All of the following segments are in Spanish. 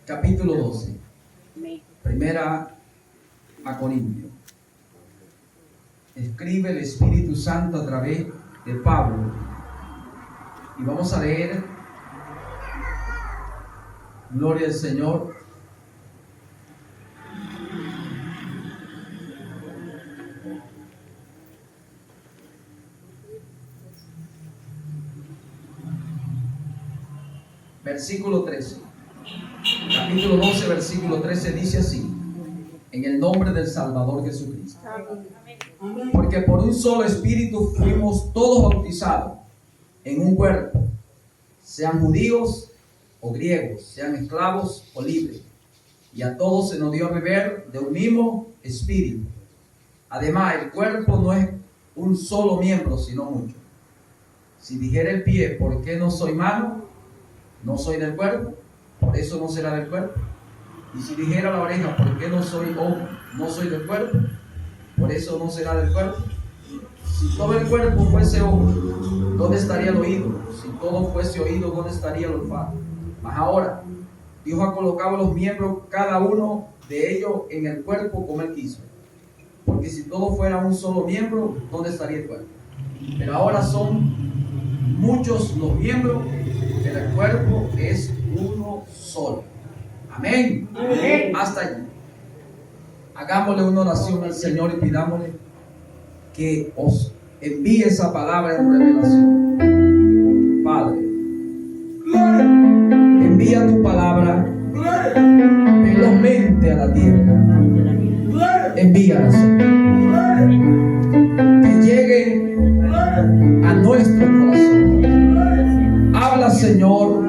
capítulo 12. Primera a Corintios. Escribe el Espíritu Santo a través de Pablo. Y vamos a leer, gloria al Señor, versículo 13. Capítulo 12, versículo 13 dice así: en el nombre del Salvador Jesucristo. Porque por un solo Espíritu fuimos todos bautizados en un cuerpo, sean judíos o griegos, sean esclavos o libres, y a todos se nos dio a beber de un mismo Espíritu. Además, el cuerpo no es un solo miembro, sino muchos. Si dijera el pie, ¿por qué no soy mano? No soy del cuerpo, por eso no será del cuerpo. Y si dijera la oreja, ¿por qué no soy ojo? No soy del cuerpo, por eso no será del cuerpo. Si todo el cuerpo fuese ojo, ¿dónde estaría el oído? Si todo fuese oído, ¿dónde estaría el olfato? Mas ahora, Dios ha colocado los miembros, cada uno de ellos, en el cuerpo como Él quiso. Porque si todo fuera un solo miembro, ¿dónde estaría el cuerpo? Pero ahora son muchos los miembros, pero el cuerpo es uno solo. Amén. Amén. Hasta allí. Hagámosle una oración al Señor y pidámosle que os envíe esa palabra en revelación. Padre, envía tu palabra velozmente a la tierra. Envíala, Señor. Que llegue a nuestro corazón. Habla, Señor,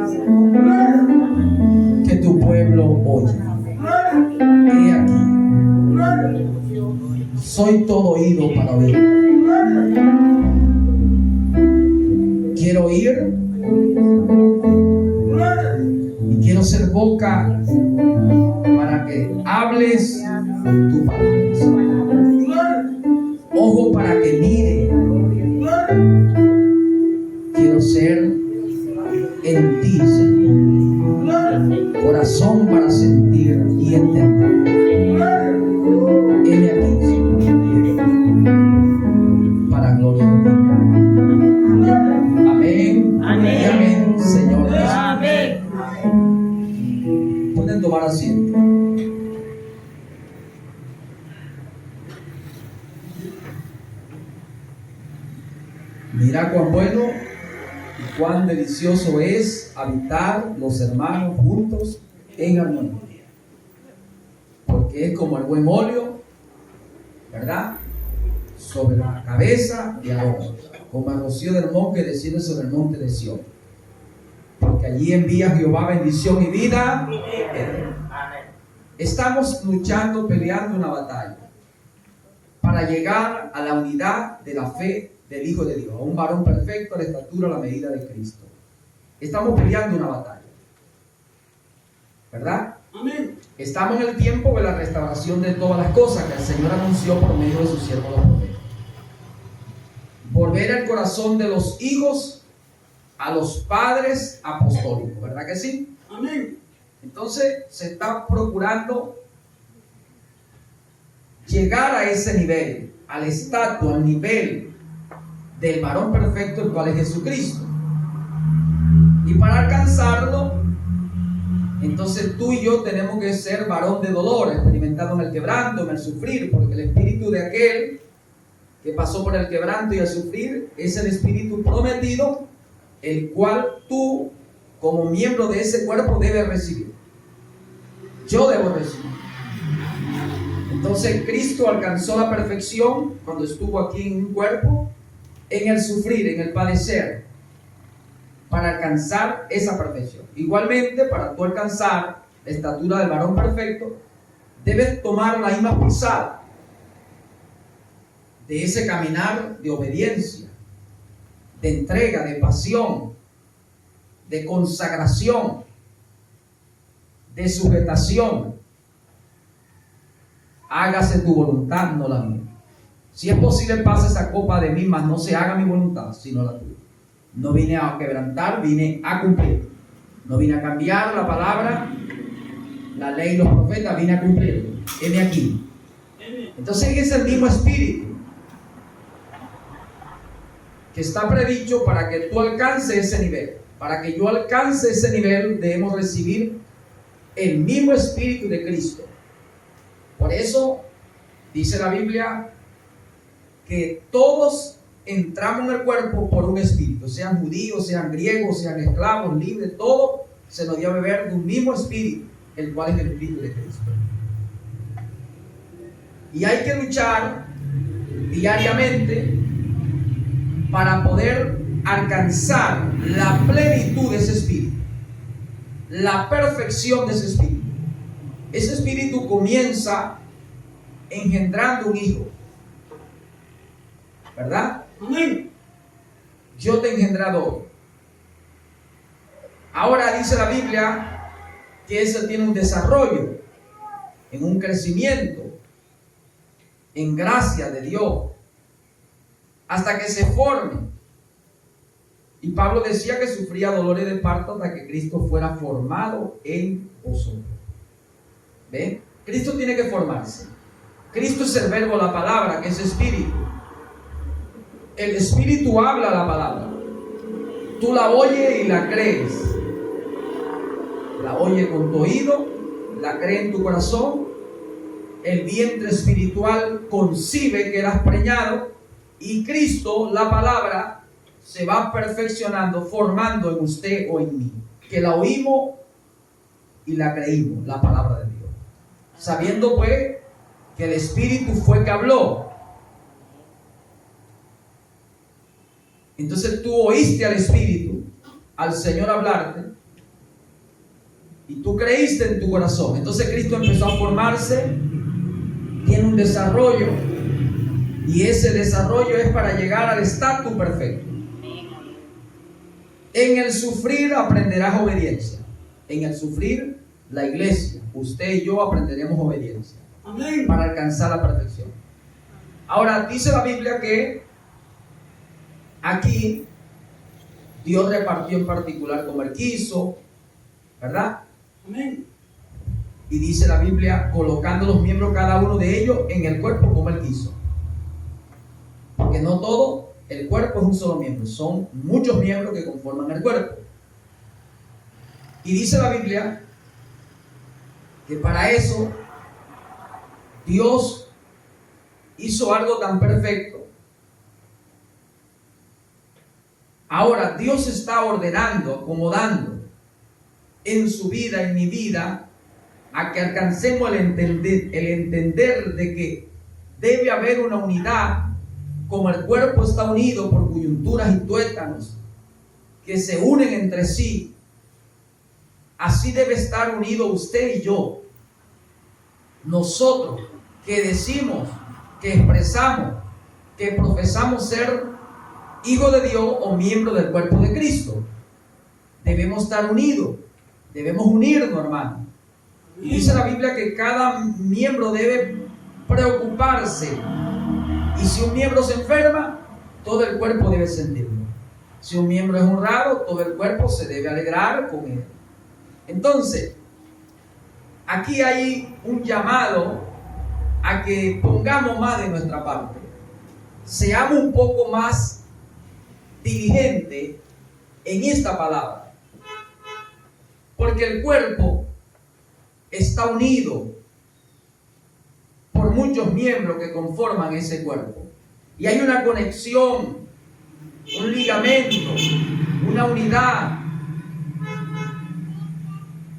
que tu pueblo oye. He aquí, soy todo oído para oír. Quiero oír y quiero ser boca para que hables tu palabra. Ojo para que mire. Quiero ser en ti, Señor. Corazón para sentir y entender. Heme aquí, Señor, para gloria de ti. Amén. Amén. Y amén, Señor. Amén. Pueden tomar asiento. Mira cuán bueno y cuán delicioso es habitar los hermanos juntos en armonía. Porque es como el buen óleo, ¿verdad?, sobre la cabeza de Aarón, como el rocío del monte que desciende sobre el monte de Sión. Porque allí envía Jehová bendición y vida. Estamos luchando, peleando una batalla para llegar a la unidad de la fe del Hijo de Dios, a un varón perfecto a la estatura, a la medida de Cristo. Estamos peleando una batalla, ¿verdad? Amén. Estamos en el tiempo de la restauración de todas las cosas que el Señor anunció por medio de sus siervos los profetas. Volver el corazón de los hijos a los padres apostólicos, ¿verdad que sí? Amén. Entonces se está procurando llegar a ese nivel, al estatus, al nivel del varón perfecto, el cual es Jesucristo. Y para alcanzarlo, entonces tú y yo tenemos que ser varón de dolor, experimentado en el quebranto, en el sufrir, porque el espíritu de aquel que pasó por el quebranto y el sufrir es el espíritu prometido, el cual tú, como miembro de ese cuerpo, debes recibir. Yo debo recibir. Entonces Cristo alcanzó la perfección cuando estuvo aquí en un cuerpo, en el sufrir, en el padecer, para alcanzar esa perfección. Igualmente, para tú alcanzar la estatura del varón perfecto, debes tomar la misma pisada de ese caminar de obediencia, de entrega, de pasión, de consagración, de sujetación. Hágase tu voluntad, no la mía. Si es posible, pase esa copa de mí, mas no se haga mi voluntad, sino la tuya. No vine a quebrantar, vine a cumplir. No vine a cambiar la palabra, La ley y los profetas vine a cumplir. Heme aquí. Entonces es el mismo espíritu que está predicho para que tú alcances ese nivel. Para que yo alcance ese nivel debemos recibir el mismo espíritu de Cristo. Por eso dice la Biblia que todos entramos en el cuerpo por un espíritu, sean judíos, sean griegos, sean esclavos, libres, todo se nos dio a beber de un mismo espíritu, el cual es el espíritu de Cristo. Y hay que luchar diariamente para poder alcanzar la plenitud de ese espíritu, la perfección de ese espíritu. Ese espíritu comienza engendrando un hijo, ¿verdad? Amén. Yo te he engendrado hoy. Ahora dice la Biblia que eso tiene un desarrollo, en un crecimiento, en gracia de Dios, hasta que se forme. Y Pablo decía que sufría dolores de parto hasta que Cristo fuera formado en vosotros. ¿Ven? Cristo tiene que formarse. Cristo es el verbo, la palabra, que es espíritu. El espíritu habla la palabra. Tú la oyes y la crees. La oyes con tu oído, la crees en tu corazón. El vientre espiritual concibe que eras preñado. Y Cristo, la palabra, se va perfeccionando, formando en usted o en mí. Que la oímos y la creímos, la palabra de Dios. Sabiendo pues que el Espíritu fue que habló. Entonces tú oíste al Espíritu, al Señor hablarte, y tú creíste en tu corazón. Entonces Cristo empezó a formarse, tiene un desarrollo, y ese desarrollo es para llegar al estatus perfecto. En el sufrir aprenderás obediencia. En el sufrir, la iglesia, usted y yo aprenderemos obediencia. Amén. Para alcanzar la perfección. Ahora, dice la Biblia que aquí Dios repartió en particular como Él quiso, ¿verdad? Amén. Y dice la Biblia, colocando los miembros cada uno de ellos en el cuerpo como Él quiso. Porque no todo el cuerpo es un solo miembro, son muchos miembros que conforman el cuerpo. Y dice la Biblia que para eso Dios hizo algo tan perfecto. Ahora Dios está ordenando, acomodando en su vida, en mi vida, a que alcancemos el entender de que debe haber una unidad, como el cuerpo está unido por coyunturas y tuétanos que se unen entre sí. Así debe estar unido usted y yo. Nosotros que decimos, que expresamos, que profesamos ser hijo de Dios o miembro del cuerpo de Cristo, debemos estar unidos, debemos unirnos, hermano. Y dice la Biblia que cada miembro debe preocuparse, y si un miembro se enferma, todo el cuerpo debe sentirlo. Si un miembro es honrado, todo el cuerpo se debe alegrar con él. Entonces, aquí hay un llamado a que pongamos más de nuestra parte. Seamos un poco más diligentes en esta palabra. Porque el cuerpo está unido por muchos miembros que conforman ese cuerpo. Y hay una conexión, un ligamento, una unidad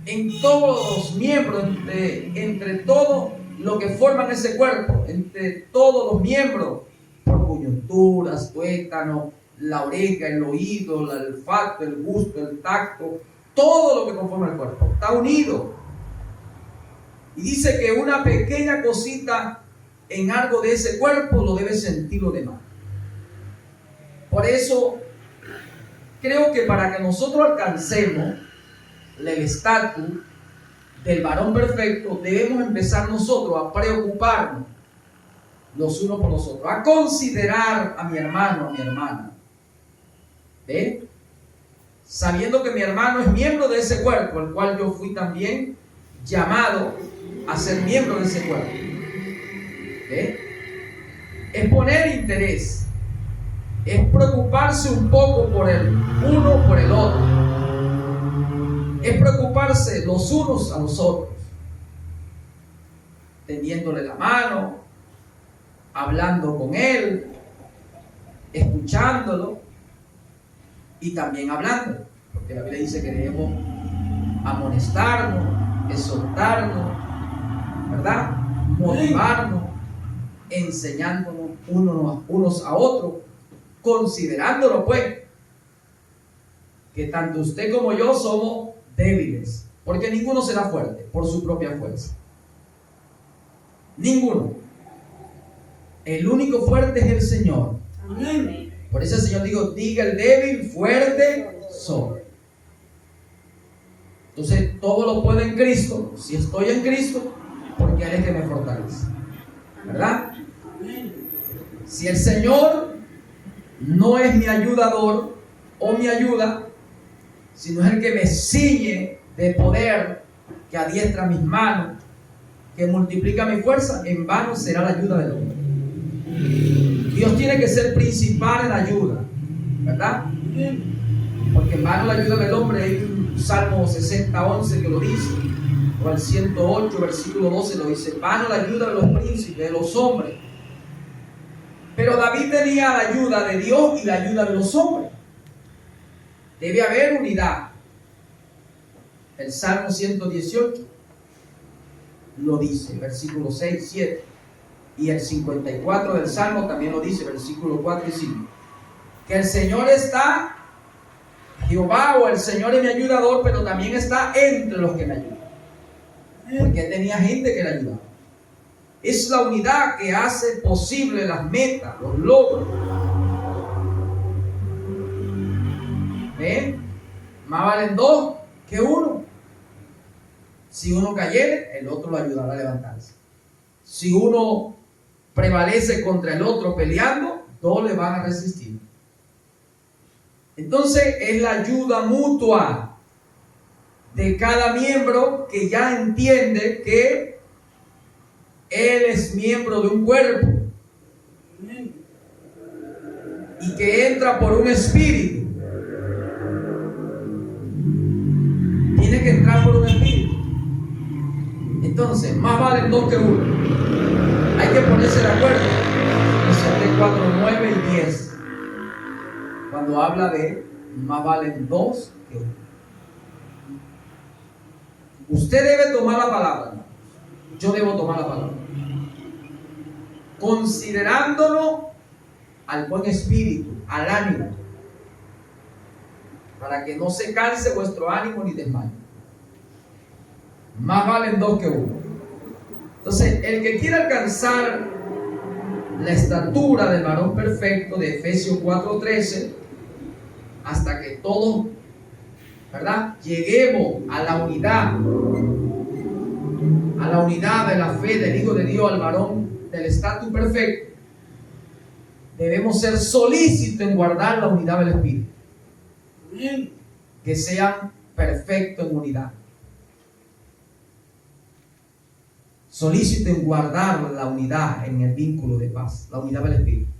en todos los miembros, entre todo lo que forman ese cuerpo, entre todos los miembros, por coyunturas, tuétanos, la oreja, el oído, el olfato, el gusto, el tacto, todo lo que conforma el cuerpo está unido. Y dice que una pequeña cosita en algo de ese cuerpo lo debe sentir lo demás. Por eso creo que para que nosotros alcancemos el estatus del varón perfecto, debemos empezar nosotros a preocuparnos los unos por los otros, a considerar a mi hermano, a mi hermana. Sabiendo que mi hermano es miembro de ese cuerpo, el cual yo fui también llamado a ser miembro de ese cuerpo. Es poner interés, es preocuparse un poco por el uno por el otro, es preocuparse los unos a los otros, tendiéndole la mano, hablando con él, escuchándolo y también hablando, porque la Biblia dice que debemos amonestarnos, exhortarnos, ¿verdad? Motivarnos, enseñándonos unos a otros, considerándolo pues que tanto usted como yo somos débiles, porque ninguno será fuerte por su propia fuerza. Ninguno. El único fuerte es el Señor. Amén. Por eso el Señor dijo: diga el débil, fuerte soy. Entonces todo lo puedo en Cristo. Si estoy en Cristo, porque Él es que me fortalece, ¿verdad? Si el Señor no es mi ayudador o mi ayuda, sino es el que me ciñe de poder, que adiestra mis manos, que multiplica mi fuerza, en vano será la ayuda del hombre. Dios tiene que ser principal en la ayuda, ¿verdad? Porque en vano la ayuda del hombre. Hay un Salmo 60:11 que lo dice, o el 108 versículo 12 lo dice: en vano la ayuda de los príncipes, de los hombres. Pero David tenía la ayuda de Dios y la ayuda de los hombres. Debe haber unidad. El Salmo 118 lo dice, versículo 6, 7. Y el 54 del Salmo también lo dice, versículo 4 y 5. Que el Señor está, Jehová o el Señor es mi ayudador, pero también está entre los que me ayudan. Porque tenía gente que le ayudaba. Es la unidad que hace posible las metas, los logros. ¿Ven? Más valen dos que uno. Si uno cayere, el otro lo ayudará a levantarse. Si uno prevalece contra el otro peleando, dos le van a resistir. Entonces es la ayuda mutua de cada miembro que ya entiende que él es miembro de un cuerpo y que entra por un espíritu. Tiene que entrar por un espíritu. Entonces, más valen dos que uno. Hay que ponerse de acuerdo. Eclesiastés 4, 9 y 10. Cuando habla de más valen dos que uno. Usted debe tomar la palabra. Yo debo tomar la palabra. Considerándolo al buen espíritu, al ánimo, para que no se canse vuestro ánimo ni desmaye. Más valen dos que uno. Entonces, el que quiera alcanzar la estatura del varón perfecto de Efesios 4:13, hasta que todos, ¿verdad?, lleguemos a la unidad de la fe del Hijo de Dios, al varón del estatus perfecto, debemos ser solícitos en guardar la unidad del Espíritu. Que sean perfectos en unidad. Solícito en guardar la unidad en el vínculo de paz, la unidad del Espíritu.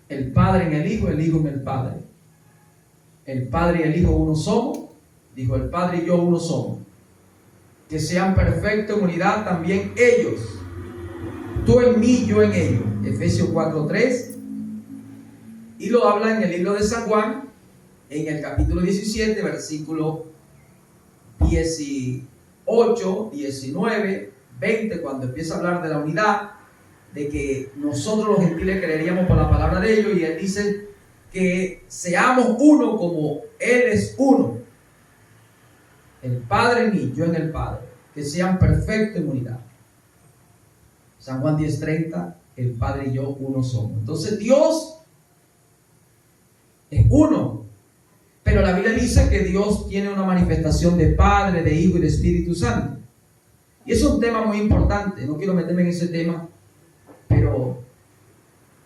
El Padre en el Hijo en el Padre. El Padre y el Hijo uno somos, dijo el Padre y yo uno somos. Que sean perfectos en unidad también ellos. Tú en mí, yo en ellos. Efesios 4:3. Y lo habla en el libro de San Juan, en el capítulo 17, versículo 18, 19, 20, cuando empieza a hablar de la unidad, de que nosotros los gentiles creeríamos por la palabra de ellos, y él dice que seamos uno como Él es uno. El Padre en mí, yo en el Padre, que sean perfectos en unidad. San Juan 10:30, el Padre y yo uno somos. Entonces Dios es uno, pero la Biblia dice que Dios tiene una manifestación de Padre, de Hijo y de Espíritu Santo. Y es un tema muy importante, no quiero meterme en ese tema, pero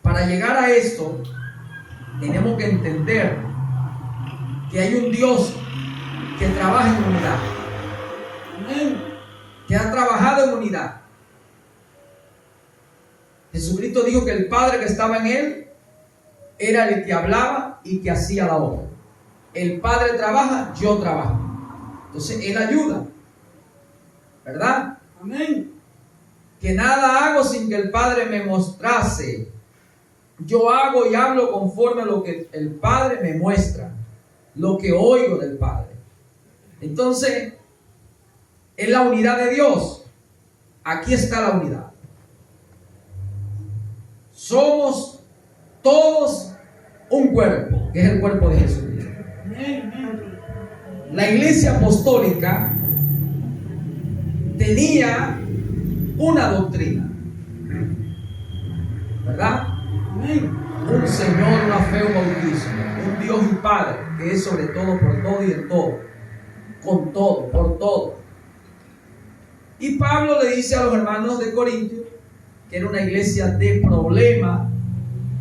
para llegar a esto tenemos que entender que hay un Dios que trabaja en unidad. que ha trabajado en unidad. Jesucristo dijo que el Padre que estaba en él era el que hablaba y que hacía la obra. El Padre trabaja, yo trabajo. Entonces Él ayuda, ¿verdad? Amén. Que nada hago sin que el Padre me mostrase. Yo hago y hablo conforme a lo que el Padre me muestra, lo que oigo del Padre. Entonces, es la unidad de Dios. Aquí está la unidad. Somos todos un cuerpo, que es el cuerpo de Jesucristo. La iglesia apostólica tenía una doctrina, ¿verdad? Un Señor, una fe, un bautismo, un Dios y Padre, que es sobre todo, por todo y en todo, con todo, por todo. Y Pablo le dice a los hermanos de Corintios que era una iglesia de problema,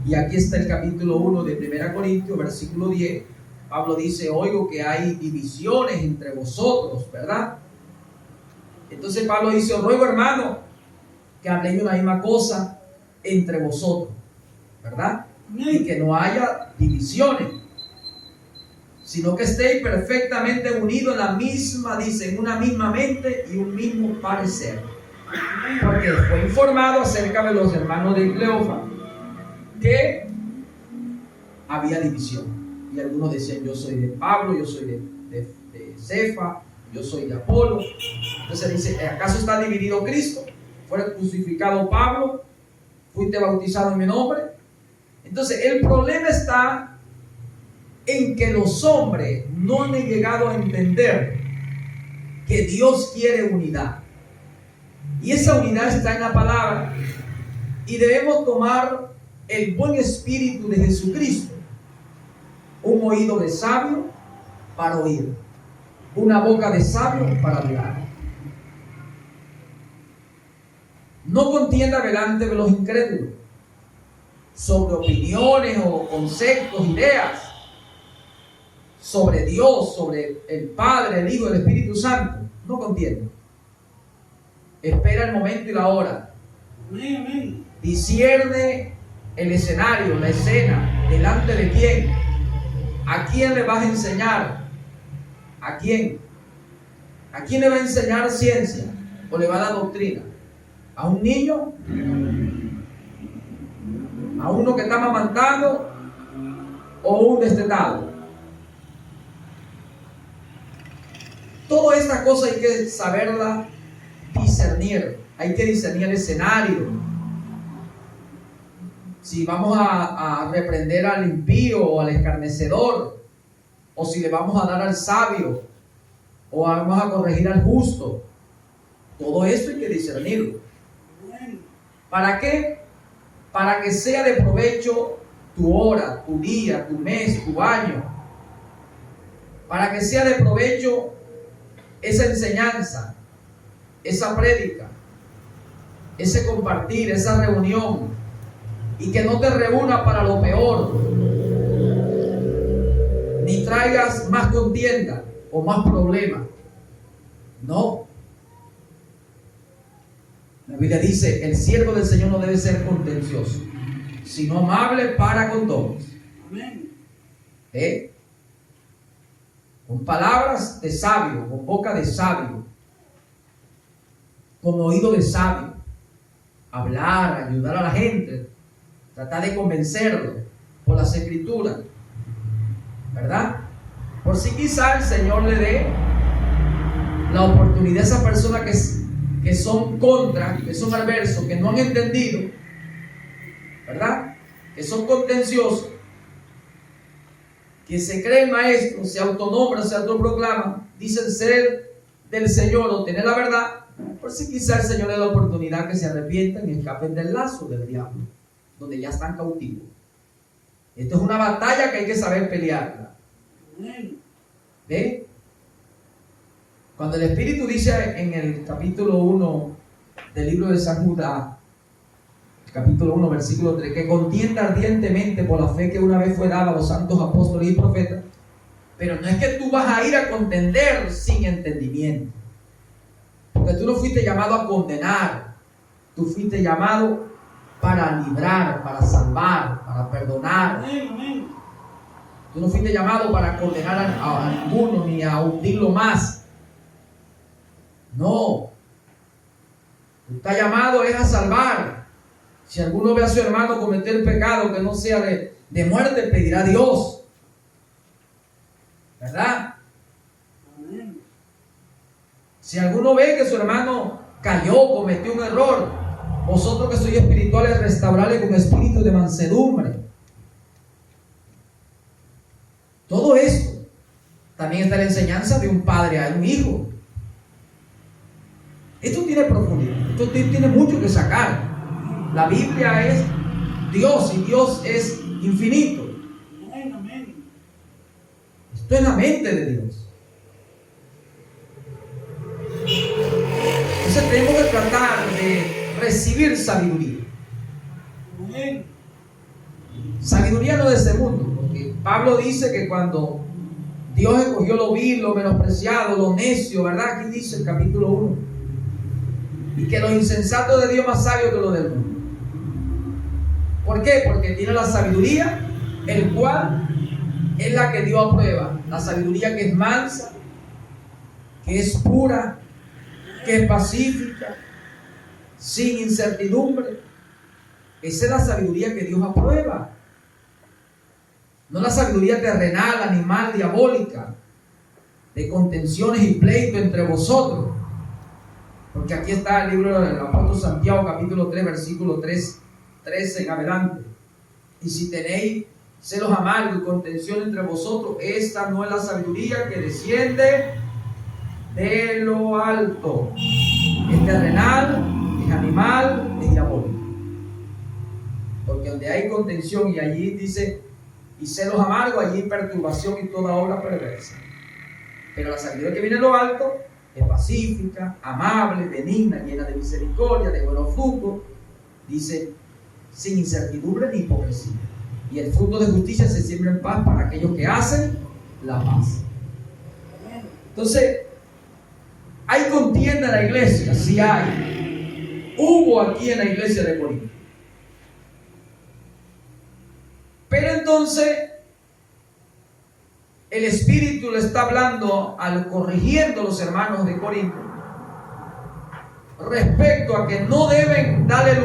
y aquí está el capítulo 1 de 1 Corintios, versículo 10. Pablo dice: oigo que hay divisiones entre vosotros, ¿verdad? Entonces Pablo dice: os ruego, hermano, que habléis una misma cosa entre vosotros, ¿verdad? Y que no haya divisiones, sino que estéis perfectamente unidos en la misma, dice, en una misma mente y un mismo parecer. Porque fue informado acerca de los hermanos de Cleofa que había división. Y algunos decían: yo soy de Pablo, yo soy de Cefa, yo soy de Apolo. Entonces dice: ¿acaso está dividido Cristo? ¿Fue crucificado Pablo? ¿Fuiste bautizado en mi nombre? Entonces el problema está en que los hombres no han llegado a entender que Dios quiere unidad. Y esa unidad está en la palabra. Y debemos tomar el buen espíritu de Jesucristo. Un oído de sabio para oír, una boca de sabio para hablar. No contienda delante de los incrédulos sobre opiniones o conceptos, ideas, sobre Dios, sobre el Padre, el Hijo y el Espíritu Santo. No contienda. Espera el momento y la hora. Discierne el escenario, la escena, delante de quién. ¿A quién le vas a enseñar? ¿A quién? ¿A quién le va a enseñar ciencia? ¿O le va a dar doctrina? ¿A un niño? ¿A uno que está amamantando? ¿O un destetado? Todas estas cosas hay que saberlas discernir. Hay que discernir el escenario. Si vamos a reprender al impío o al escarnecedor, o si le vamos a dar al sabio, o vamos a corregir al justo. Todo esto hay que discernirlo. ¿Para qué? Para que sea de provecho tu hora, tu día, tu mes, tu año. Para que sea de provecho esa enseñanza, esa prédica, ese compartir, esa reunión. Y que no te reúna para lo peor, ni traigas más contienda o más problemas. No. La Biblia dice: el siervo del Señor no debe ser contencioso, sino amable para con todos. Con palabras de sabio, con boca de sabio, con oído de sabio. Hablar, ayudar a la gente, tratar de convencerlo por las escrituras, ¿verdad? Por si quizá el Señor le dé la oportunidad a esas personas que son contra, que son adversos, que no han entendido, ¿verdad? Que son contenciosos, que se creen maestros, se autonombran, se autoproclaman, dicen ser del Señor o tener la verdad. Por si quizá el Señor le dé la oportunidad que se arrepientan y escapen del lazo del diablo, donde ya están cautivos. Esto es una batalla que hay que saber pelearla. ¿Ve? Cuando el Espíritu dice en el capítulo 1 del libro de San Judas, capítulo 1, versículo 3, que contienda ardientemente por la fe que una vez fue dada a los santos apóstoles y profetas, pero no es que tú vas a ir a contender sin entendimiento. Porque tú no fuiste llamado a condenar, tú fuiste llamado para librar, para salvar, para perdonar. Tú no fuiste llamado para condenar a ninguno ni a hundirlo más. No. Tú estás llamado es a salvar. Si alguno ve a su hermano cometer pecado que no sea de muerte, pedirá a Dios. ¿Verdad? Si alguno ve que su hermano cayó, cometió un error, vosotros que sois espirituales, restaurarle con espíritu de mansedumbre. Todo esto también está en la enseñanza de un padre a un hijo. Esto tiene profundidad, esto tiene mucho que sacar. La Biblia es Dios y Dios es infinito. Esto es la mente de Dios. Entonces tenemos que tratar de recibir sabiduría. Sabiduría no de este mundo, porque Pablo dice que cuando Dios escogió lo vil, lo menospreciado, lo necio, ¿verdad? Aquí dice el capítulo 1. Y que los insensatos de Dios más sabios que los del mundo. ¿Por qué? Porque tiene la sabiduría, el cual es la que Dios aprueba. La sabiduría que es mansa, que es pura, que es pacífica, sin incertidumbre. Esa es la sabiduría que Dios aprueba. No la sabiduría terrenal, animal, diabólica, de contenciones y pleitos entre vosotros. Porque aquí está el libro del apóstol Santiago, capítulo 3, versículo 13 en adelante. Y si tenéis celos amargos y contención entre vosotros, esta no es la sabiduría que desciende de lo alto. Es terrenal, es animal, es diabólico. Porque donde hay contención, y allí dice, y celos amargos, allí hay perturbación y toda obra perversa. Pero la sabiduría que viene de lo alto es pacífica, amable, benigna, llena de misericordia, de buenos frutos. Dice, sin incertidumbre ni hipocresía. Y el fruto de justicia se siembra en paz para aquellos que hacen la paz. Entonces, ¿hay contienda en la iglesia? Sí hay. Hubo aquí en la iglesia de Corinto. Pero entonces, el Espíritu le está hablando, corrigiendo a los hermanos de Corinto, respecto a que no deben darle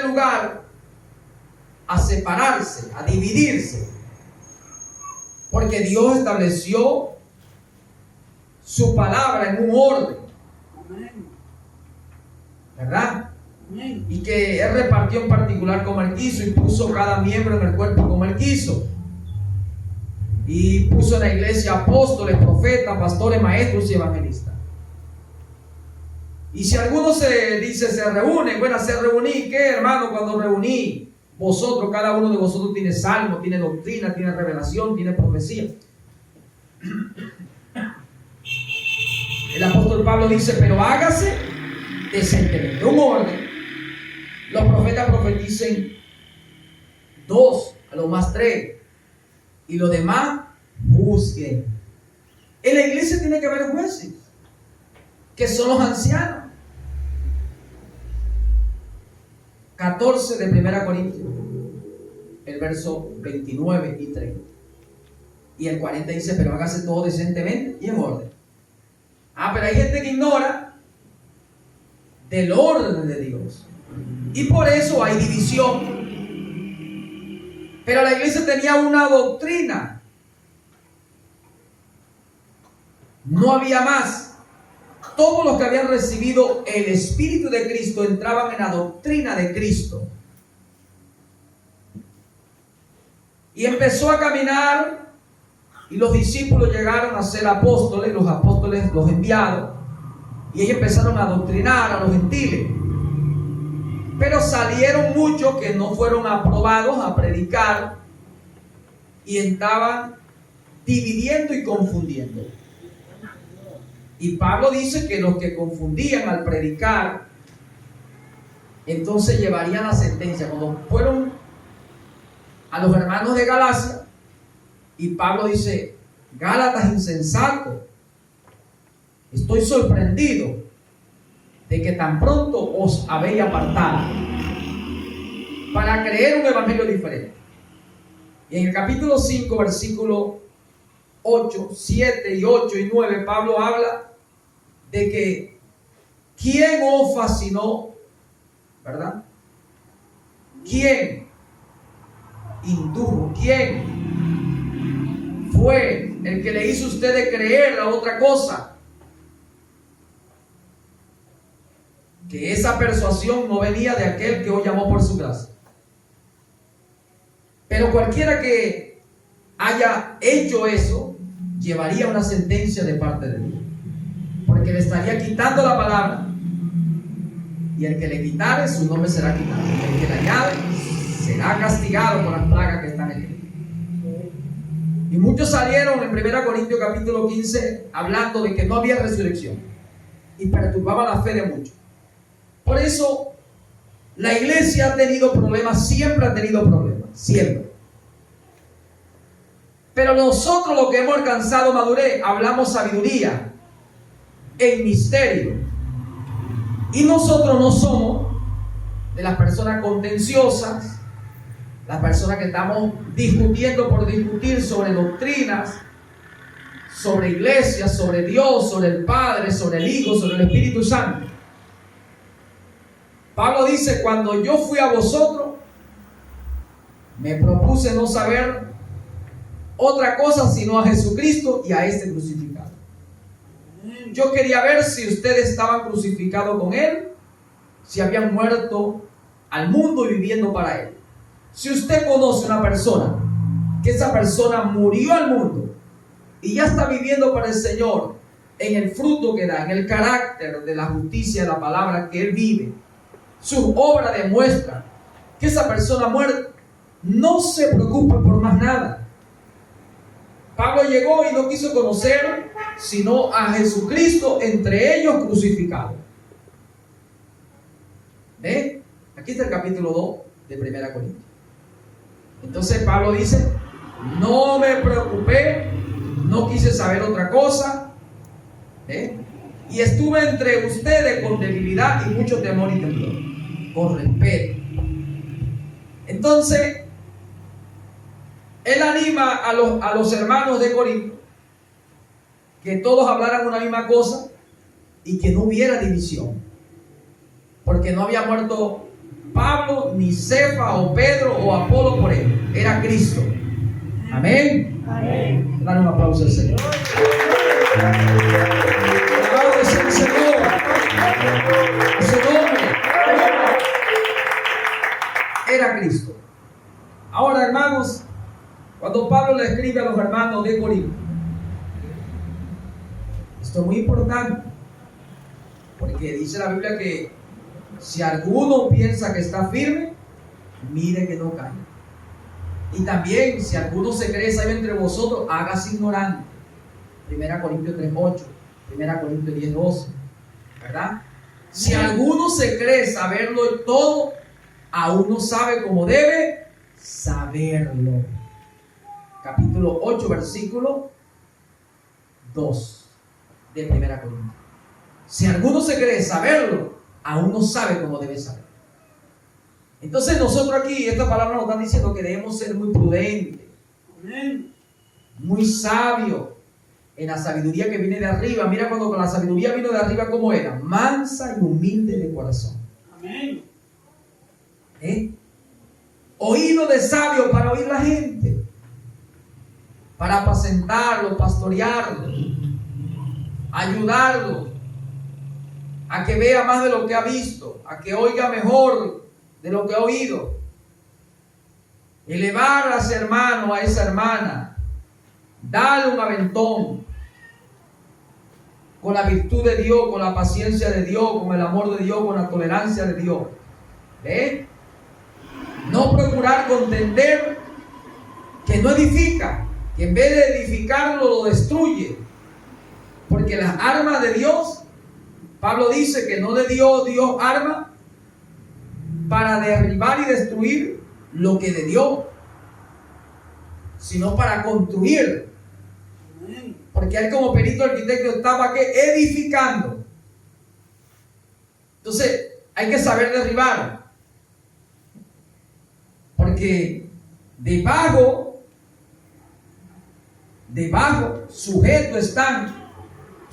lugar a separarse, a dividirse, porque Dios estableció su palabra en un orden, ¿verdad? Y que Él repartió en particular como Él quiso y puso cada miembro en el cuerpo como Él quiso. Y puso en la iglesia apóstoles, profetas, pastores, maestros y evangelistas. Y si alguno se reúne, bueno, se reuní, ¿qué, hermano? Cuando reuní, vosotros, cada uno de vosotros tiene salmo, tiene doctrina, tiene revelación, tiene profecía. El apóstol Pablo dice, pero hágase decentemente, un orden. Los profetas profeticen 2, a lo más 3, y los demás juzguen. En la iglesia tiene que haber jueces, que son los ancianos. 14 de 1 Corintios, el verso 29 y 30. Y el 40 dice, pero hágase todo decentemente y en orden. Pero hay gente que ignora del orden de Dios. Y por eso hay división. Pero la iglesia tenía una doctrina. No había más. Todos los que habían recibido el Espíritu de Cristo entraban en la doctrina de Cristo. Y empezó a caminar, y los discípulos llegaron a ser apóstoles, los apóstoles los enviados, y ellos empezaron a adoctrinar a los gentiles. Pero salieron muchos que no fueron aprobados a predicar y estaban dividiendo y confundiendo. Y Pablo dice que los que confundían al predicar, entonces llevarían la sentencia. Cuando fueron a los hermanos de Galacia, y Pablo dice, Gálatas insensatos, estoy sorprendido de que tan pronto os habéis apartado para creer un evangelio diferente. Y en el capítulo 5, versículo 8, 7 y 8 y 9, Pablo habla de que ¿quién os fascinó? ¿Verdad? ¿Quién indujo? ¿Quién fue el que le hizo a usted creer a otra cosa? Que esa persuasión no venía de aquel que os llamó por su gracia. Pero cualquiera que haya hecho eso, llevaría una sentencia de parte de Dios. Porque le estaría quitando la palabra. Y el que le quitare, su nombre será quitado. El que le añade, será castigado por las plagas que están en él. Y muchos salieron en 1 Corintios capítulo 15 hablando de que no había resurrección. Y perturbaba la fe de muchos. Por eso, la iglesia ha tenido problemas, siempre ha tenido problemas, siempre. Pero nosotros los que hemos alcanzado madurez, hablamos sabiduría en misterio. Y nosotros no somos de las personas contenciosas, las personas que estamos discutiendo por discutir sobre doctrinas, sobre iglesias, sobre Dios, sobre el Padre, sobre el Hijo, sobre el Espíritu Santo. Pablo dice, cuando yo fui a vosotros, me propuse no saber otra cosa sino a Jesucristo y a este crucificado. Yo quería ver si ustedes estaban crucificados con Él, si habían muerto al mundo y viviendo para Él. Si usted conoce una persona, que esa persona murió al mundo y ya está viviendo para el Señor, en el fruto que da, en el carácter de la justicia de la palabra que Él vive, su obra demuestra que esa persona muerta no se preocupa por más nada. Pablo llegó y no quiso conocer sino a Jesucristo, entre ellos crucificado. ¿Ve? Aquí está el capítulo 2 de 1 Corintios. Entonces Pablo dice, no me preocupé, no quise saber otra cosa, y estuve entre ustedes con debilidad y mucho temor y temblor, con respeto. Entonces él anima a los hermanos de Corinto que todos hablaran una misma cosa y que no hubiera división, porque no había muerto Pablo, ni Cefa, o Pedro, o Apolo por él. Era Cristo. Amén. Amén. Dale un aplauso al Señor. Alabado es el Señor. Ese nombre era Cristo. Ahora, hermanos, cuando Pablo le escribe a los hermanos de Corinto, esto es muy importante, porque dice la Biblia que si alguno piensa que está firme, mire que no caiga. Y también, si alguno se cree sabio entre vosotros, hágase ignorante. 1 Corintios 3:8, 1 Corintios 10:12, ¿verdad? Si alguno se cree saberlo todo, aún no sabe cómo debe saberlo. Capítulo 8, versículo 2 de 1 Corintios. Si alguno se cree saberlo, aún no sabe cómo debe saber. Entonces nosotros aquí, esta palabra nos está diciendo que debemos ser muy prudentes, muy sabios en la sabiduría que viene de arriba. Mira, cuando con la sabiduría vino de arriba, ¿cómo era? Mansa y humilde de corazón. Amén. Oído de sabio para oír la gente, para apacentarlo, pastorearlo, ayudarlo a que vea más de lo que ha visto, a que oiga mejor de lo que ha oído. Elevar a ese hermano, a esa hermana, darle un aventón con la virtud de Dios, con la paciencia de Dios, con el amor de Dios, con la tolerancia de Dios. No procurar contender, que no edifica, que en vez de edificarlo lo destruye. Porque las armas de Dios, Pablo dice que no le dio Dios armas para derribar y destruir lo que le dio, sino para construir. Porque él como perito arquitecto estaba edificando. Entonces hay que saber derribar. Porque debajo, sujetos están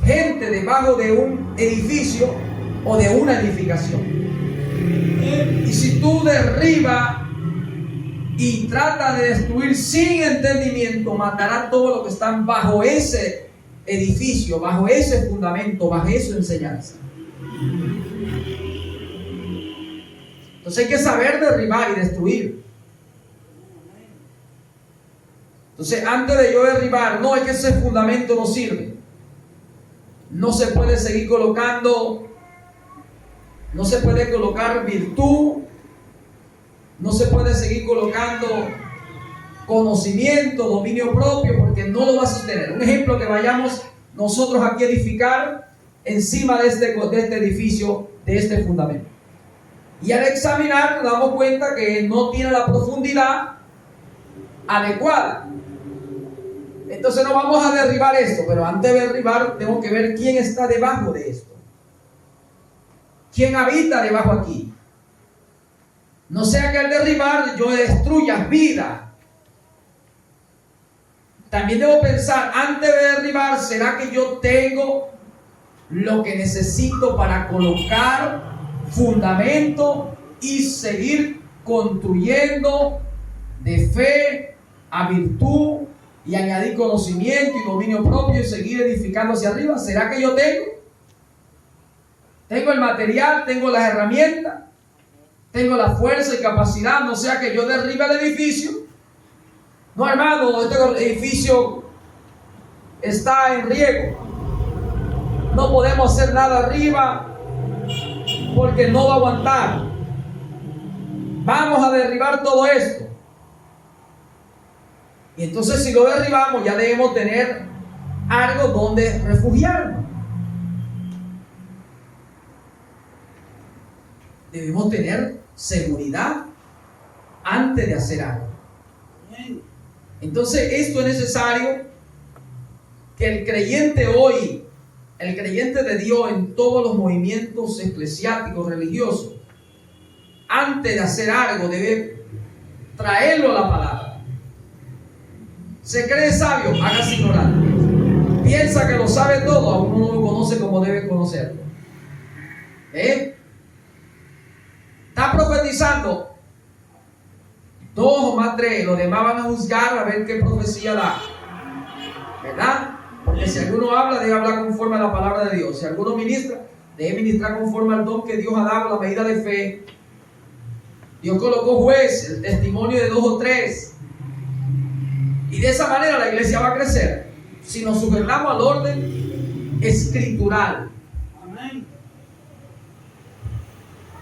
gente debajo de un edificio o de una edificación. Y si tú derribas y tratas de destruir sin entendimiento, matarás todo lo que están bajo ese edificio, bajo ese fundamento, bajo esa enseñanza. Entonces hay que saber derribar y destruir. Entonces antes de yo derribar, no, es que ese fundamento no sirve. No se puede seguir colocando, no se puede colocar virtud, no se puede seguir colocando conocimiento, dominio propio, porque no lo va a sostener. Un ejemplo, que vayamos nosotros aquí a edificar encima de este edificio, de este fundamento. Y al examinar nos damos cuenta que no tiene la profundidad adecuada. Entonces no vamos a derribar esto, pero antes de derribar tengo que ver quién está debajo de esto. ¿Quién habita debajo aquí? No sea que al derribar yo destruya vida. También debo pensar, antes de derribar, ¿será que yo tengo lo que necesito para colocar fundamento y seguir construyendo de fe a virtud y añadir conocimiento y dominio propio y seguir edificando hacia arriba? ¿Será que yo tengo el material, tengo las herramientas, tengo la fuerza y capacidad? No sea que yo derribe el edificio. No, hermano, este edificio está en riesgo, no podemos hacer nada arriba porque no va a aguantar. Vamos a derribar todo esto. Y entonces si lo derribamos, ya debemos tener algo donde refugiarnos. Debemos tener seguridad antes de hacer algo. Entonces esto es necesario que el creyente hoy, el creyente de Dios en todos los movimientos eclesiásticos, religiosos, antes de hacer algo debe traerlo a la palabra. Se cree sabio, hágase ignorante. Piensa que lo sabe todo, aún no lo conoce como debe conocerlo. Está profetizando, 2 o más 3, los demás van a juzgar a ver qué profecía da, ¿verdad? Porque si alguno habla, debe hablar conforme a la palabra de Dios. Si alguno ministra, debe ministrar conforme al don que Dios ha dado, la medida de fe. Dios colocó juez, el testimonio de 2 o 3. Y de esa manera la iglesia va a crecer, si nos sujetamos al orden escritural. Amén.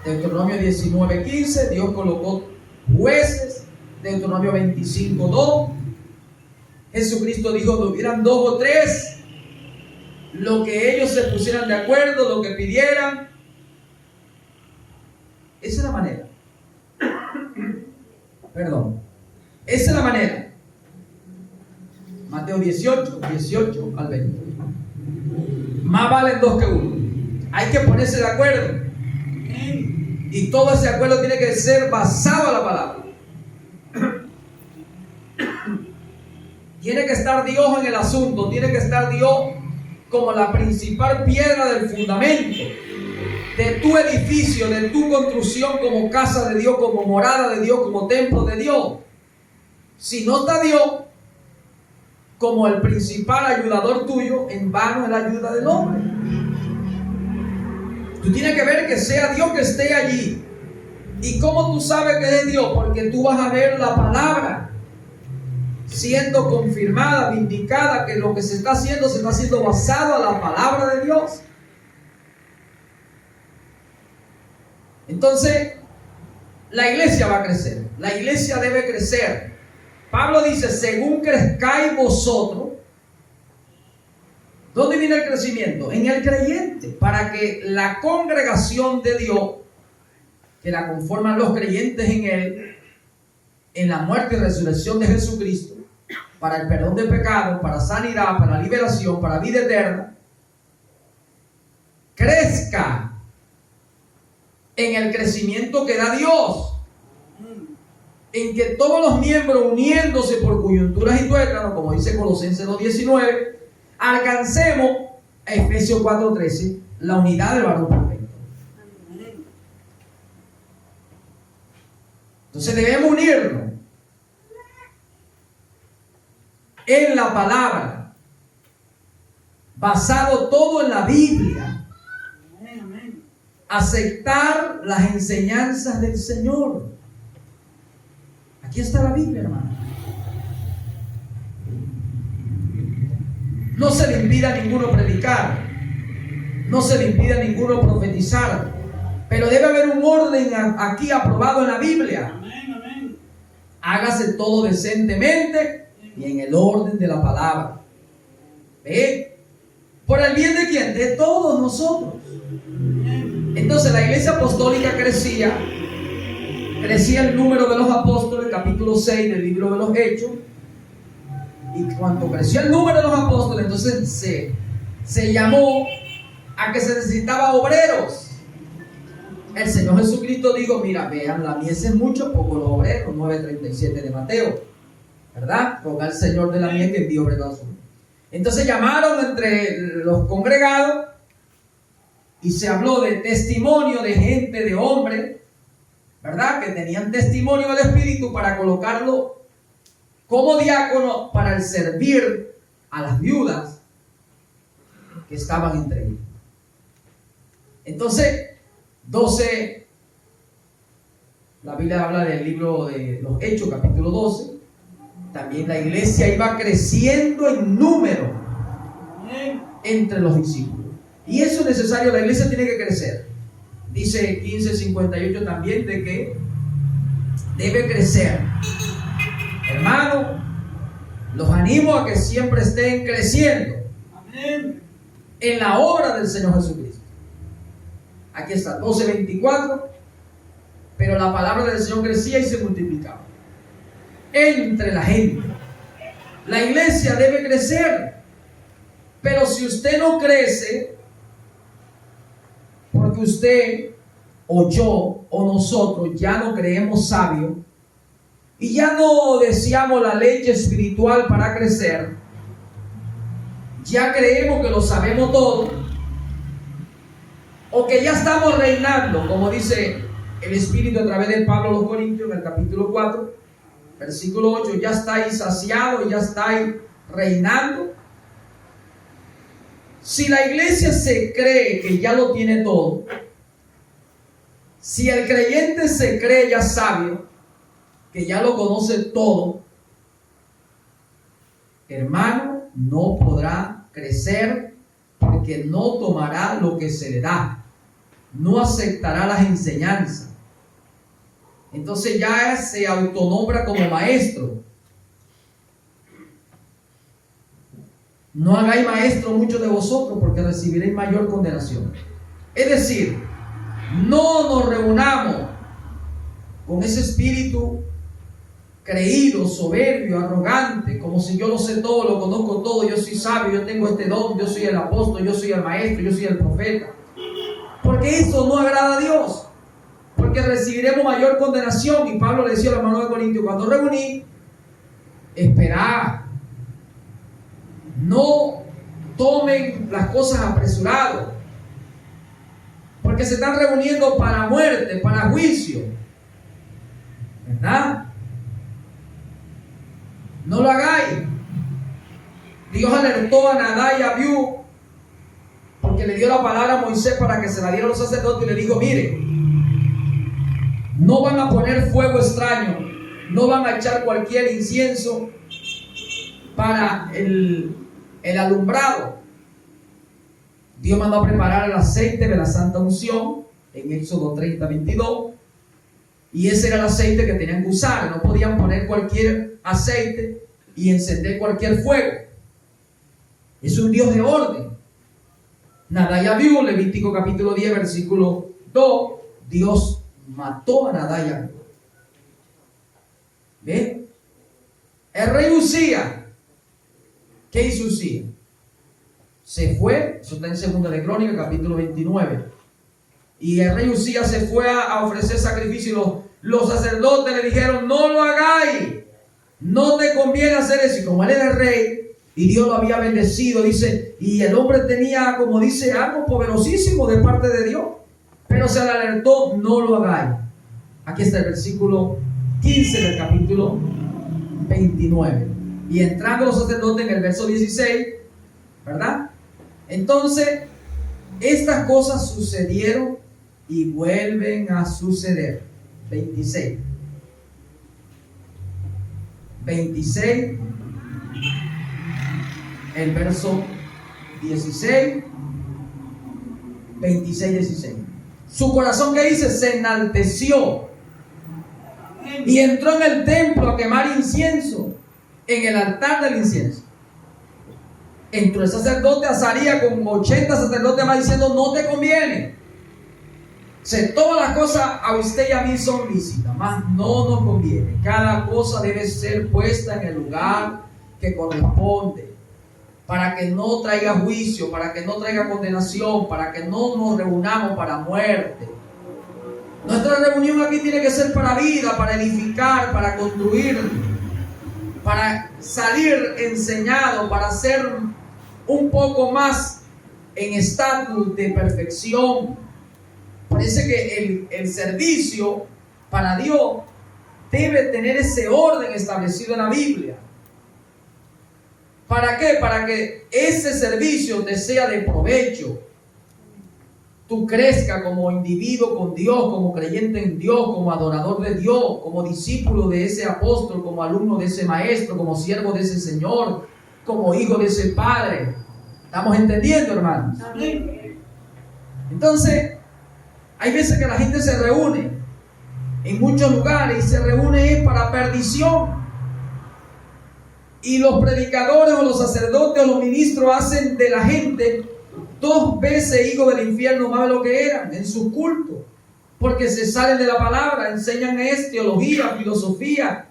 Deuteronomio 19:15, Dios colocó jueces. Deuteronomio 25:2, Jesucristo dijo que hubieran 2 o 3, lo que ellos se pusieran de acuerdo, lo que pidieran. Esa es la manera. Perdón. Esa es la manera. Mateo 18 al 20. Más valen 2 que 1. Hay que ponerse de acuerdo. Y todo ese acuerdo tiene que ser basado en la palabra. Tiene que estar Dios en el asunto. Tiene que estar Dios como la principal piedra del fundamento de tu edificio, de tu construcción, como casa de Dios, como morada de Dios, como templo de Dios. Si no está Dios como el principal ayudador tuyo, en vano es la ayuda del hombre. Tú tienes que ver que sea Dios que esté allí. ¿Y cómo tú sabes que es Dios? Porque tú vas a ver la palabra siendo confirmada, vindicada, que lo que se está haciendo basado a la palabra de Dios. Entonces, la iglesia va a crecer. La iglesia debe crecer. Pablo dice, según crezcáis vosotros. ¿Dónde viene el crecimiento? En el creyente, para que la congregación de Dios, que la conforman los creyentes en Él, en la muerte y resurrección de Jesucristo, para el perdón de pecados, para sanidad, para liberación, para vida eterna, crezca en el crecimiento que da Dios, en que todos los miembros uniéndose por coyunturas y tuétanos, como dice Colosenses 2:19, alcancemos a Efesios 4:13 la unidad del varón perfecto. Entonces debemos unirnos en la palabra, basado todo en la Biblia, aceptar las enseñanzas del Señor. Aquí está la Biblia, hermano. No se le impida a ninguno predicar, no se le impide a ninguno profetizar, pero debe haber un orden aquí aprobado en la Biblia. Hágase todo decentemente y en el orden de la palabra. ¿Ve? ¿Por el bien de quién? De todos nosotros. Entonces la iglesia apostólica crecía el número de los apóstoles, capítulo 6 del libro de los Hechos. Y cuando creció el número de los apóstoles, entonces se llamó a que se necesitaba obreros. El Señor Jesucristo dijo: mira, vean, la mies es mucho, poco los obreros. 9:37 de Mateo, ¿verdad? Roga al Señor de la mies que envíe obreros a su. Entonces llamaron entre los congregados y se habló de testimonio de gente, de hombres, ¿verdad?, que tenían testimonio del Espíritu, para colocarlo como diácono para el servir a las viudas que estaban entre ellos. Entonces 12, la Biblia habla del libro de los Hechos, capítulo 12. También la iglesia iba creciendo en número entre los discípulos. Y eso es necesario, la iglesia tiene que crecer. Dice 15:58 también de que debe crecer. Hermano, los animo a que siempre estén creciendo en la obra del Señor Jesucristo. Aquí está, 12:24. Pero la palabra del Señor crecía y se multiplicaba entre la gente. La iglesia debe crecer. Pero si usted no crece, porque usted o yo o nosotros ya no creemos sabios y ya no deseamos la leche espiritual para crecer, ya creemos que lo sabemos todo, o que ya estamos reinando, como dice el Espíritu a través de Pablo a los Corintios en el capítulo 4, versículo 8, ya estáis saciados, ya estáis reinando. Si la iglesia se cree que ya lo tiene todo, si el creyente se cree ya sabio, que ya lo conoce todo, hermano, no podrá crecer, porque no tomará lo que se le da, no aceptará las enseñanzas. Entonces ya se autonombra como maestro. No hagáis maestro muchos de vosotros, porque recibiréis mayor condenación. Es decir, no nos reunamos con ese espíritu creído, soberbio, arrogante, como si yo lo sé todo, lo conozco todo, yo soy sabio, yo tengo este don, yo soy el apóstol, yo soy el maestro, yo soy el profeta. Porque eso no agrada a Dios, porque recibiremos mayor condenación. Y Pablo le decía a los hermanos de Corintios: cuando reuní, esperad, no tomen las cosas apresuradas, porque se están reuniendo para muerte, para juicio, ¿verdad? No lo hagáis. Dios alertó a Nadab y a Abiú, porque le dio la palabra a Moisés para que se la diera a los sacerdotes, y le dijo: mire, no van a poner fuego extraño, no van a echar cualquier incienso para el alumbrado. Dios mandó a preparar el aceite de la santa unción en Éxodo 30:22, y ese era el aceite que tenían que usar. No podían poner cualquier aceite y encender cualquier fuego. Es un Dios de orden. Nadab y Abiú, Levítico capítulo 10 versículo 2, Dios mató a Nadab y Abiú. ¿Ven? El rey Uzías ¿Qué hizo Usías? Se fue, eso está en Segunda de Crónicas, capítulo 29. Y el rey Usías se fue a ofrecer sacrificio y los sacerdotes le dijeron: no lo hagáis, no te conviene hacer eso. Y como él era el rey y Dios lo había bendecido, dice, y el hombre tenía, como dice, algo poderosísimo de parte de Dios, pero se le alertó: no lo hagáis. Aquí está el versículo 15 del capítulo 29. Y entrando los sacerdotes en el verso 16, ¿verdad? Entonces, estas cosas sucedieron y vuelven a suceder. 26. 26. El verso 16. 26, 16. Su corazón, ¿qué dice? Se enalteció y entró en el templo a quemar incienso en el altar del incienso. Entró el sacerdote Azarías con 80 sacerdotes más diciendo: no te conviene. Todas las cosas a usted y a mí son lícitas, mas no nos conviene. Cada cosa debe ser puesta en el lugar que corresponde, para que no traiga juicio, para que no traiga condenación, para que no nos reunamos para muerte. Nuestra reunión aquí tiene que ser para vida, para edificar, para construir, para salir enseñado, para ser un poco más en estatus de perfección. Parece que el servicio para Dios debe tener ese orden establecido en la Biblia. ¿Para qué? Para que ese servicio te sea de provecho. Tú crezcas como individuo con Dios, como creyente en Dios, como adorador de Dios, como discípulo de ese apóstol, como alumno de ese maestro, como siervo de ese Señor, como hijo de ese Padre. ¿Estamos entendiendo, hermanos? Amén. Entonces, hay veces que la gente se reúne en muchos lugares y se reúne para perdición. Y los predicadores o los sacerdotes o los ministros hacen de la gente 2 veces hijos del infierno más de lo que eran en sus cultos, porque se salen de la palabra, enseñan teología, filosofía,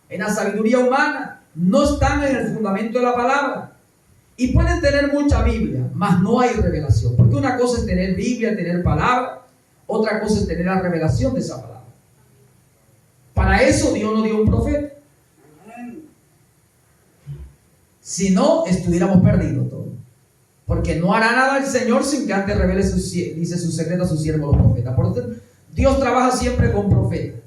en la sabiduría humana, no están en el fundamento de la palabra. Y pueden tener mucha Biblia, mas no hay revelación, porque una cosa es tener Biblia, tener palabra, otra cosa es tener la revelación de esa palabra. Para eso Dios nos dio un profeta. Si no, estuviéramos perdidos todos. Porque no hará nada el Señor sin que antes revele dice su secreto a sus siervos los profetas. Por eso Dios trabaja siempre con profetas.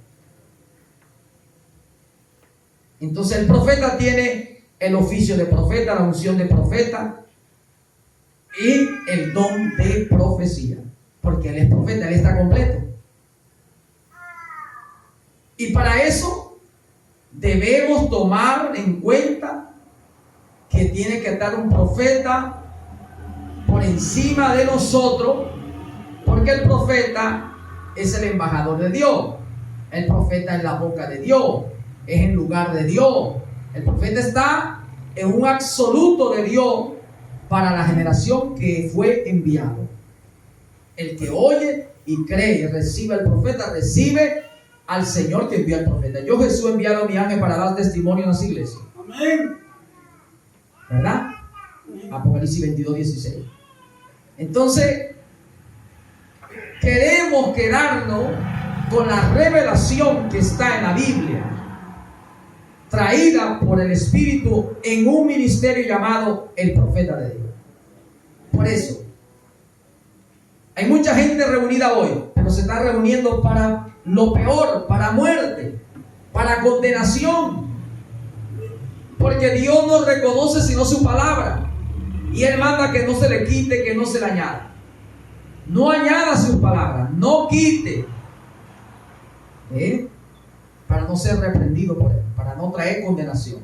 Entonces el profeta tiene el oficio de profeta, la unción de profeta y el don de profecía. Porque él es profeta, él está completo. Y para eso debemos tomar en cuenta que tiene que estar un profeta por encima de nosotros, porque el profeta es el embajador de Dios. El profeta es la boca de Dios, es el lugar de Dios. El profeta está en un absoluto de Dios para la generación que fue enviado. El que oye y cree y recibe al profeta, recibe al Señor que envió al profeta. Yo, Jesús, he enviado a mi ángel para dar testimonio en las iglesias. Amén. ¿Verdad? Apocalipsis 22, 16. Entonces, queremos quedarnos con la revelación que está en la Biblia, traída por el Espíritu en un ministerio llamado el profeta de Dios. Por eso, hay mucha gente reunida hoy, pero se está reuniendo para lo peor, para muerte, para condenación. Porque Dios no reconoce sino su palabra. Y Él manda que no se le quite, que no se le añada. No añada sus palabras, no quite. Para no ser reprendido por Él, para no traer condenación.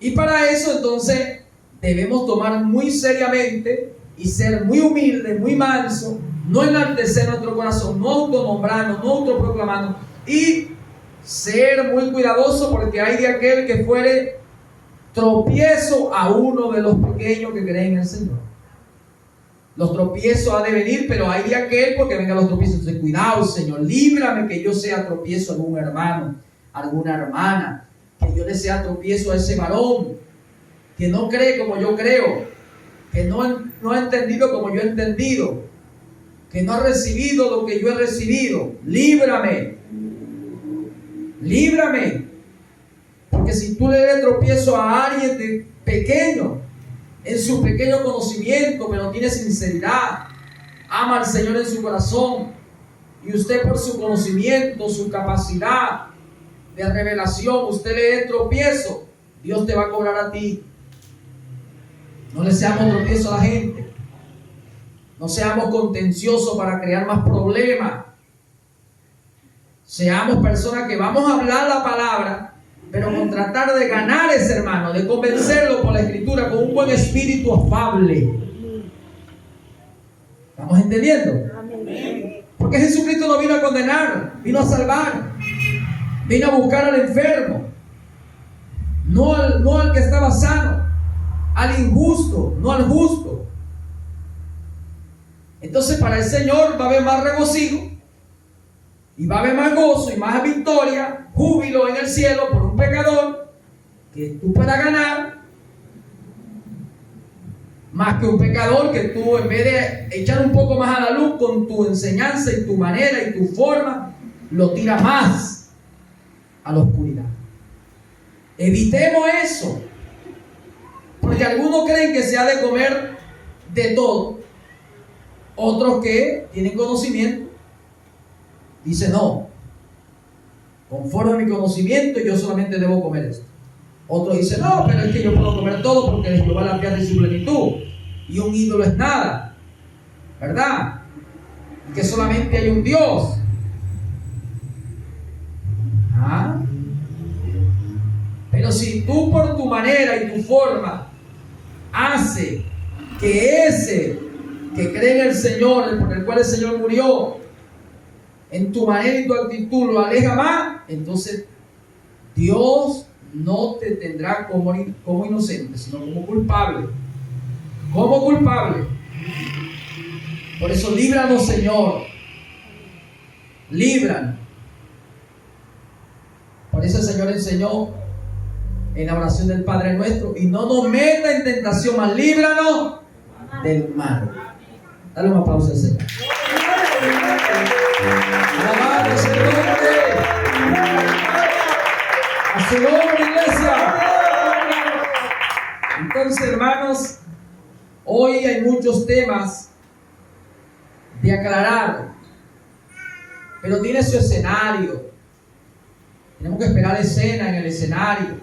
Y para eso entonces debemos tomar muy seriamente y ser muy humildes, muy mansos, no enaltecer nuestro corazón, no autonombrarnos, no autoproclamarnos y ser muy cuidadoso, porque hay de aquel que fuere tropiezo a uno de los pequeños que creen en el Señor. Los tropiezos ha de venir, pero hay de aquel porque vengan los tropiezos. Entonces, cuidado, Señor, líbrame que yo sea tropiezo a algún hermano, a alguna hermana, que yo le sea tropiezo a ese varón que no cree como yo creo, que no ha entendido como yo he entendido, que no ha recibido lo que yo he recibido. Líbrame, líbrame. Porque si tú le das tropiezo a alguien de pequeño, en su pequeño conocimiento, pero no tiene sinceridad, ama al Señor en su corazón, y usted por su conocimiento, su capacidad de revelación, usted le dé tropiezo, Dios te va a cobrar a ti. No le seamos tropiezo a la gente. No seamos contenciosos para crear más problemas. Seamos personas que vamos a hablar la palabra, pero con tratar de ganar a ese hermano, de convencerlo por la Escritura, con un buen espíritu afable. ¿Estamos entendiendo? Amén. Porque Jesucristo no vino a condenar, vino a salvar. Vino a buscar al enfermo, no al que estaba sano, al injusto, no al justo. Entonces para el Señor va a haber más regocijo, y va a haber más gozo y más victoria, júbilo en el cielo por un pecador que tú puedas ganar, más que un pecador que tú, en vez de echar un poco más a la luz con tu enseñanza y tu manera y tu forma, lo tira más a la oscuridad. Evitemos eso, porque algunos creen que se ha de comer de todo, otros que tienen conocimiento dicen no, conforme a mi conocimiento yo solamente debo comer esto. Otros dicen no, pero es que yo puedo comer todo porque de Jehová la tierra y su plenitud, y un ídolo es nada, ¿verdad? Y que solamente hay un Dios. Pero si tú por tu manera y tu forma hace que ese que cree en el Señor, por el cual el Señor murió, en tu manera y tu actitud lo aleja más, entonces Dios no te tendrá como inocente, sino como culpable. Como culpable. Por eso líbranos, Señor. Líbranos. Por eso el Señor enseñó en la oración del Padre Nuestro: y no nos meta en tentación, mas líbranos del mal. Dale un aplauso al Señor. Alabado sea el nombre. A su nombre, iglesia. Entonces, hermanos, hoy hay muchos temas de aclarar, pero tiene su escenario. Tenemos que esperar escena en el escenario.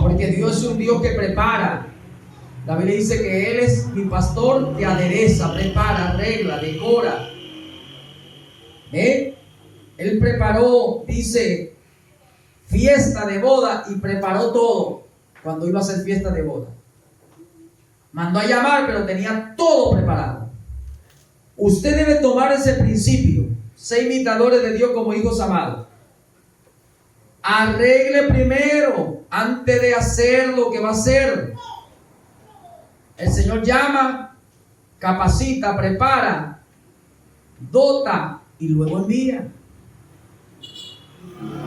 Porque Dios es un Dios que prepara. La Biblia dice que Él es mi pastor que adereza, prepara, arregla, decora. Él preparó, dice, fiesta de boda, y preparó todo cuando iba a hacer fiesta de boda. Mandó a llamar, pero tenía todo preparado. Usted debe tomar ese principio. Sé imitadores de Dios como hijos amados. Arregle primero antes de hacer lo que va a hacer. El Señor llama, capacita, prepara, dota y luego envía.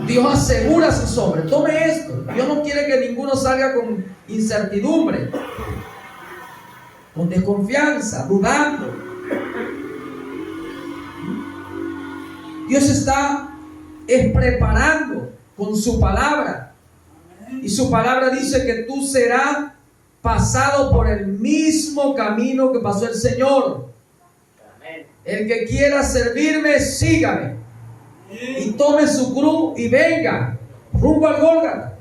Dios asegura a sus hombres. Tome esto. Dios no quiere que ninguno salga con incertidumbre, con desconfianza, dudando. Dios está preparando con su palabra. Y su palabra dice que tú serás pasado por el mismo camino que pasó el Señor. El que quiera servirme, sígame. Y tome su cruz y venga rumbo al Gólgota.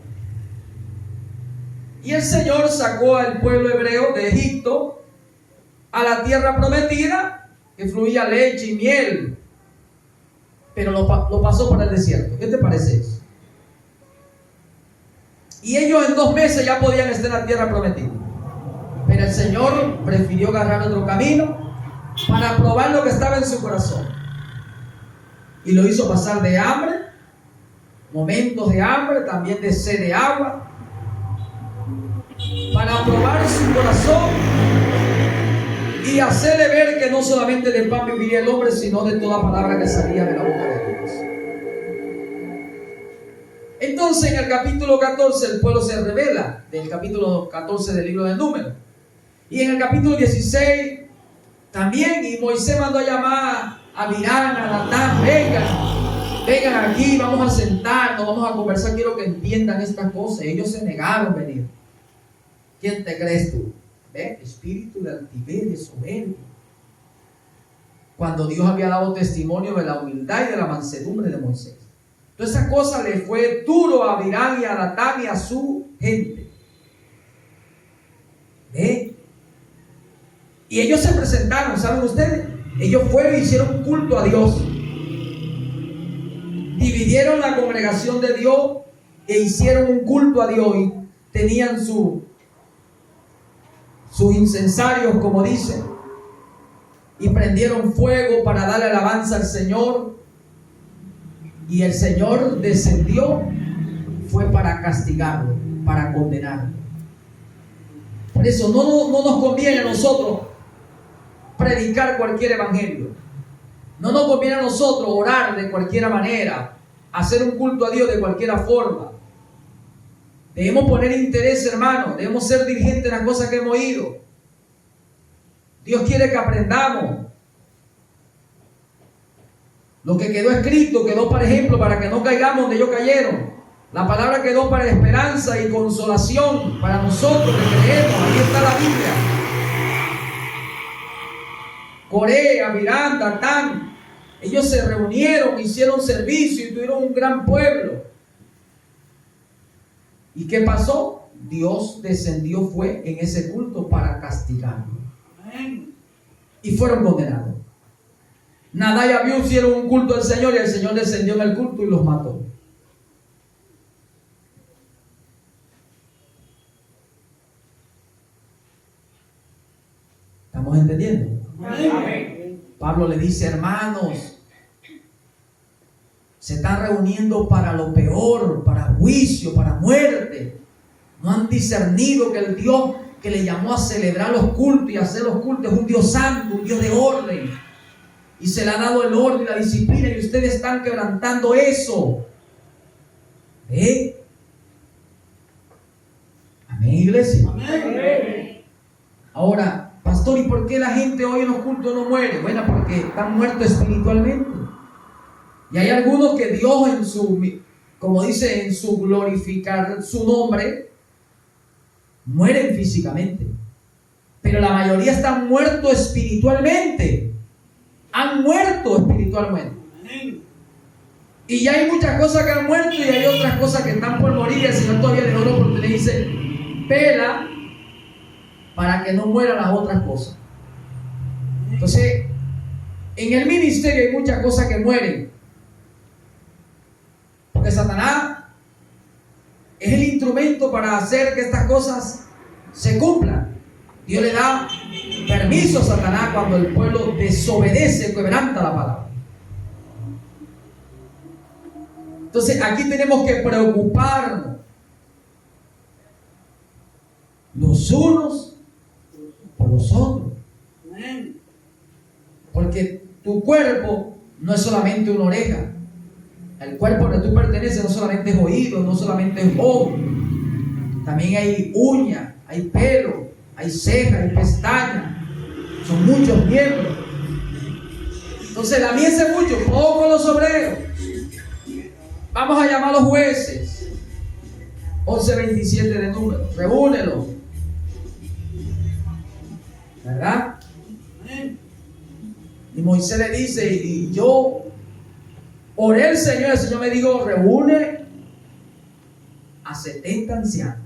Y el Señor sacó al pueblo hebreo de Egipto a la tierra prometida, que fluía leche y miel, pero lo pasó por el desierto. ¿Qué te parece eso? Y ellos en 2 meses ya podían estar en la tierra prometida, pero el Señor prefirió agarrar otro camino para probar lo que estaba en su corazón, y lo hizo pasar de hambre, momentos de hambre, también de sed de agua, para probar su corazón y hacerle ver que no solamente del pan viviría el hombre, sino de toda palabra que salía de la boca de Dios. Entonces en el capítulo 14 el pueblo se revela, del capítulo 14 del libro de Números. Y en el capítulo 16 también, y Moisés mandó a llamar a Virán, a Datán, vengan aquí, vamos a sentarnos, vamos a conversar, quiero que entiendan estas cosas. Ellos se negaron a venir. ¿Quién te crees tú? ¿Ve? Espíritu de altivez, de soberbia. Cuando Dios había dado testimonio de la humildad y de la mansedumbre de Moisés. Entonces esa cosa le fue duro a Virán y a Datán y a su gente. ¿Ve? Y ellos se presentaron, ¿saben ustedes? Ellos fueron y hicieron culto a Dios. Dividieron la congregación de Dios e hicieron un culto a Dios. Y tenían sus incensarios, como dicen. Y prendieron fuego para darle alabanza al Señor. Y el Señor descendió, fue para castigarlo, para condenarlo. Por eso no nos conviene a nosotros predicar cualquier evangelio. No nos conviene a nosotros orar de cualquier manera, hacer un culto a Dios de cualquier forma. Debemos poner interés, hermano. Debemos ser diligentes en las cosas que hemos oído. Dios quiere que aprendamos. Lo que quedó escrito, quedó para ejemplo, para que no caigamos donde ellos cayeron. La palabra quedó para esperanza y consolación para nosotros que creemos. Ahí está la Biblia. Corea, Virán, Datán, ellos se reunieron, hicieron servicio y tuvieron un gran pueblo. ¿Y qué pasó? Dios descendió, fue en ese culto para castigarlo. Y fueron condenados. Nadab y Abiú hicieron un culto al Señor y el Señor descendió en el culto y los mató. ¿Estamos entendiendo? Amén. Pablo le dice, hermanos, se están reuniendo para lo peor, para juicio, para muerte. No han discernido que el Dios que le llamó a celebrar los cultos y hacer los cultos es un Dios santo, un Dios de orden. Y se le ha dado el orden y la disciplina y ustedes están quebrantando eso. ¿Eh? Amén, iglesia. Amén. Ahora, pastor, ¿y por qué la gente hoy en los cultos no muere? Bueno, porque están muertos espiritualmente. Y hay algunos que Dios en su, como dice, en su glorificar su nombre, mueren físicamente. Pero la mayoría están muertos espiritualmente. Han muerto espiritualmente. Y ya hay muchas cosas que han muerto y hay otras cosas que están por morir. El Señor todavía le ora porque le dice, pela para que no mueran las otras cosas. Entonces, en el ministerio hay muchas cosas que mueren. Porque Satanás es el instrumento para hacer que estas cosas se cumplan. Dios le da permiso a Satanás cuando el pueblo desobedece, quebranta la palabra. Entonces aquí tenemos que preocuparnos los unos por los otros. Porque tu cuerpo no es solamente una oreja. El cuerpo que tú perteneces no solamente es oído, no solamente es ojo. También hay uñas, hay pelo, hay cejas, hay pestañas. Son muchos miembros. Entonces la mies es mucho, poco los obreros. Vamos a llamar a los jueces. 11:27 de Números. Reúnelos. ¿Verdad? Y Moisés le dice, y yo oré al Señor, el Señor me dijo, reúne a 70 ancianos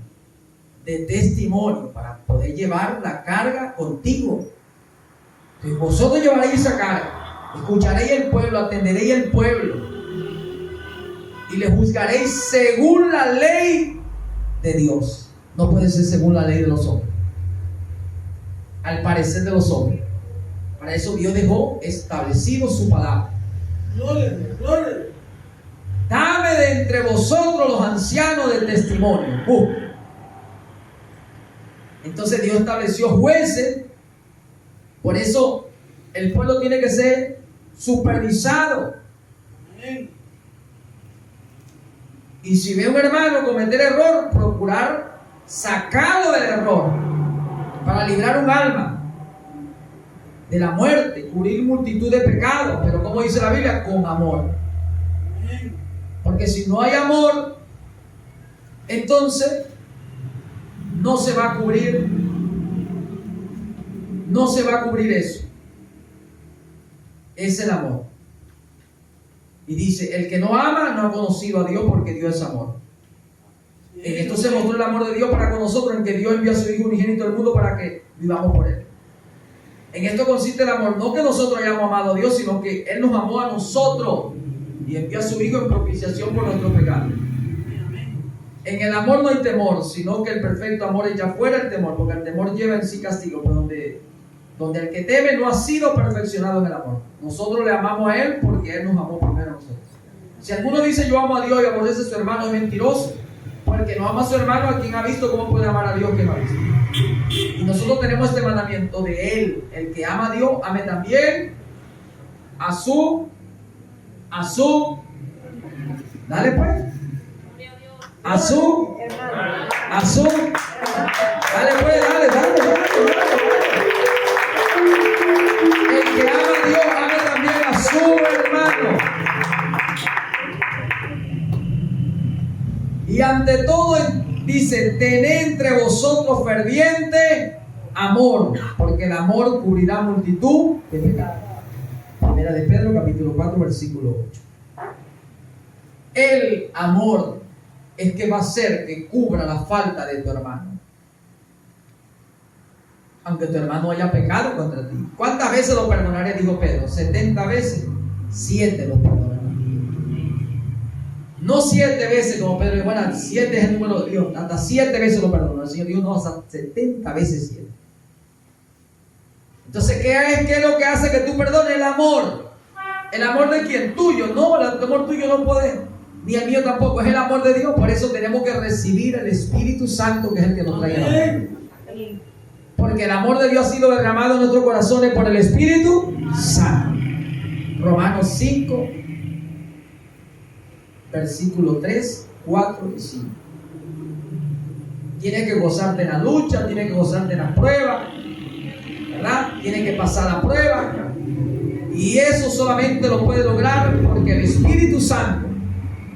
de testimonio para poder llevar la carga contigo. Entonces vosotros llevaréis esa carga, escucharéis el pueblo, atenderéis el pueblo y le juzgaréis según la ley de Dios. No puede ser según la ley de los hombres, al parecer de los hombres. Para eso Dios dejó establecido su palabra. Gloria, gloria. Dame de entre vosotros los ancianos de testimonio. Entonces Dios estableció jueces. Por eso el pueblo tiene que ser supervisado. Y si ve a un hermano cometer error, procurar sacarlo del error para librar un alma de la muerte, cubrir multitud de pecados, pero como dice la Biblia, con amor. Porque si no hay amor, entonces no se va a cubrir eso. Es el amor. Y dice, el que no ama no ha conocido a Dios, porque Dios es amor. En esto se mostró el amor de Dios para con nosotros, en que Dios envió a su Hijo unigénito al mundo para que vivamos por Él. En esto consiste el amor, no que nosotros hayamos amado a Dios, sino que Él nos amó a nosotros y envió a su Hijo en propiciación por nuestros pecados. En el amor no hay temor, sino que el perfecto amor echa fuera el temor, porque el temor lleva en sí castigo, pero donde el que teme no ha sido perfeccionado en el amor. Nosotros le amamos a Él porque Él nos amó primero a nosotros. Si alguno dice yo amo a Dios y aborrece a su hermano, es mentiroso, porque no ama a su hermano a quien ha visto, ¿cómo puede amar a Dios que no ha visto? Y nosotros tenemos este mandamiento de Él: el que ama a Dios, ame también a su, dale pues, a su, dale pues, dale. El que ama a Dios, ame también a su hermano. Y ante todo dice, tened entre vosotros ferviente amor, porque el amor cubrirá multitud de pecados. Primera de Pedro, capítulo 4, versículo 8. El amor es que va a hacer que cubra la falta de tu hermano, aunque tu hermano haya pecado contra ti. ¿Cuántas veces lo perdonaré? Dijo Pedro. 70 veces. 7 lo perdonaré. No 7 veces como Pedro dijo, bueno, 7 es el número de Dios, hasta 7 veces lo perdonó. El Señor dijo, no, hasta 70 veces 7. Entonces, ¿qué es lo que hace que tú perdones? El amor. ¿El amor de quién? Tuyo. No, el amor tuyo no puede, ni el mío tampoco, es el amor de Dios. Por eso tenemos que recibir el Espíritu Santo, que es el que nos trae el amor. Porque el amor de Dios ha sido derramado en nuestros corazones por el Espíritu Santo. Romanos 5, versículo 3, 4 y 5. Tienes que gozarte en la lucha, tienes que gozarte en la prueba, ¿verdad? Tienes que pasar la prueba. Y eso solamente lo puede lograr porque el Espíritu Santo,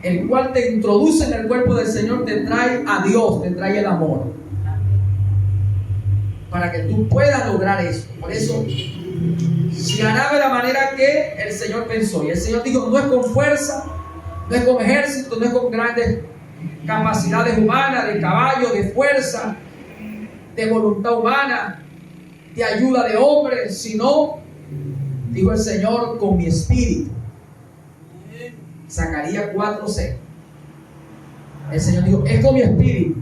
el cual te introduce en el cuerpo del Señor, te trae a Dios, te trae el amor, para que tú puedas lograr eso. Por eso se hará de la manera que el Señor pensó. Y el Señor dijo, no es con fuerza, no es con ejército, no es con grandes capacidades humanas, de caballo, de fuerza, de voluntad humana, de ayuda de hombres, sino, dijo el Señor, con mi espíritu. Zacarías 4:6. El Señor dijo, es con mi espíritu.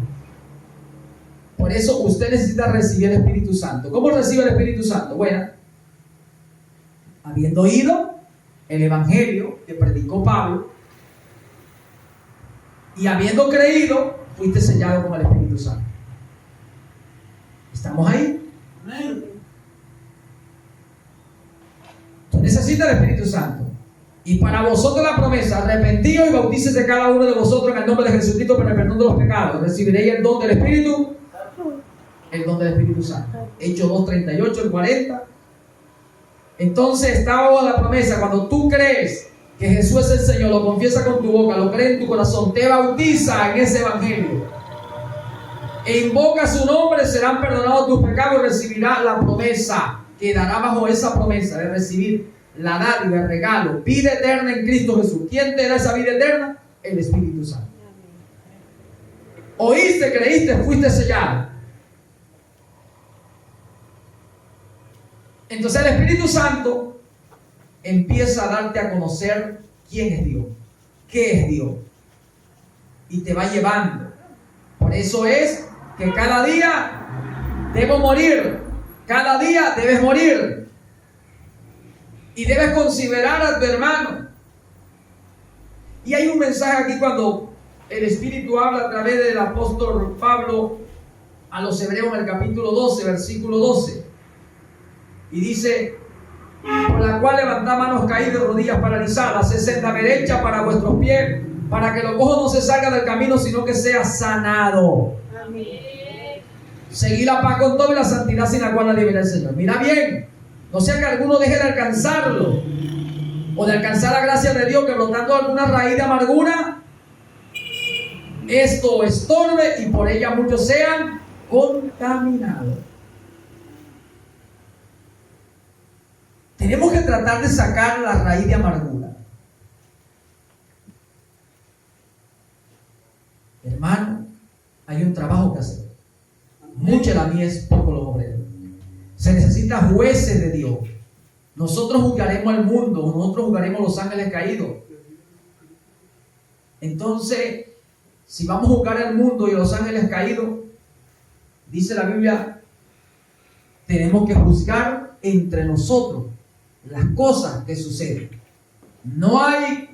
Por eso usted necesita recibir el Espíritu Santo. ¿Cómo recibe el Espíritu Santo? Bueno, habiendo oído el Evangelio que predicó Pablo y habiendo creído, fuiste sellado con el Espíritu Santo. ¿Estamos ahí? Tú necesitas el Espíritu Santo. Y para vosotros la promesa, arrepentíos y bautícese cada uno de vosotros en el nombre de Jesucristo para el perdón de los pecados. Recibiréis el don del Espíritu, el don del Espíritu Santo. Hechos 2:38, el 40. Entonces está la promesa. Cuando tú crees que Jesús es el Señor, lo confiesas con tu boca, lo crees en tu corazón, te bautiza en ese Evangelio e invoca su nombre, serán perdonados tus pecados y recibirás la promesa. Quedará bajo esa promesa de recibir la dádiva, el regalo, vida eterna en Cristo Jesús. ¿Quién te da esa vida eterna? El Espíritu Santo. Oíste, creíste, fuiste sellado. Entonces el Espíritu Santo empieza a darte a conocer quién es Dios, qué es Dios, y te va llevando. Por eso es que cada día debo morir, cada día debes morir. Y debes considerar a tu hermano. Y hay un mensaje aquí cuando el Espíritu habla a través del apóstol Pablo a los hebreos en el capítulo 12, versículo 12. Y dice, por la cual levantad manos caídas, rodillas paralizadas, es senda derecha para vuestros pies, para que lo cojo no se salga del camino, sino que sea sanado. Seguir la paz con todo y la santidad sin la cual nadie verá al Señor. Mira bien, no sea que alguno deje de alcanzarlo o de alcanzar la gracia de Dios, que brotando alguna raíz de amargura esto estorbe y por ella muchos sean contaminados. Tenemos que tratar de sacar la raíz de amargura. Hermano, hay un trabajo que hacer. Mucha la mies, poco los obreros. Se necesitan jueces de Dios. Nosotros juzgaremos al mundo, nosotros juzgaremos los ángeles caídos. Entonces, si vamos a juzgar al mundo y a los ángeles caídos, dice la Biblia, tenemos que juzgar entre nosotros las cosas que suceden. No hay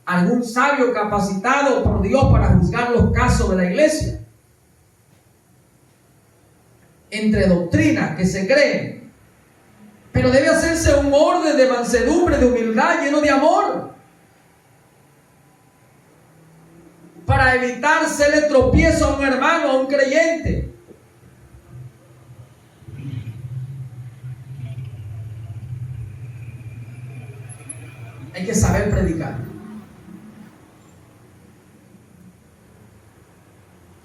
algún sabio capacitado por Dios para juzgar los casos de la iglesia. Entre doctrinas que se creen, pero debe hacerse un orden de mansedumbre, de humildad, lleno de amor, para evitar hacerle tropiezo a un hermano, a un creyente. Hay que saber predicar.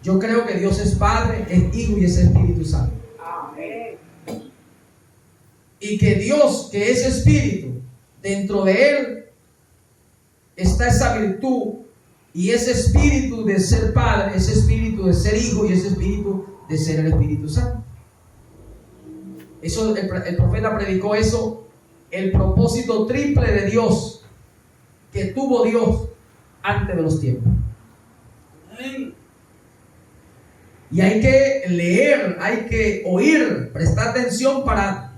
Yo creo que Dios es Padre, es Hijo y es Espíritu Santo. Amén. Y que Dios, que es Espíritu, dentro de Él está esa virtud y ese espíritu de ser Padre, ese espíritu de ser Hijo y ese espíritu de ser el Espíritu Santo. Eso, el profeta predicó eso, el propósito triple de Dios que tuvo Dios antes de los tiempos. Amén. Y hay que leer, hay que oír, prestar atención para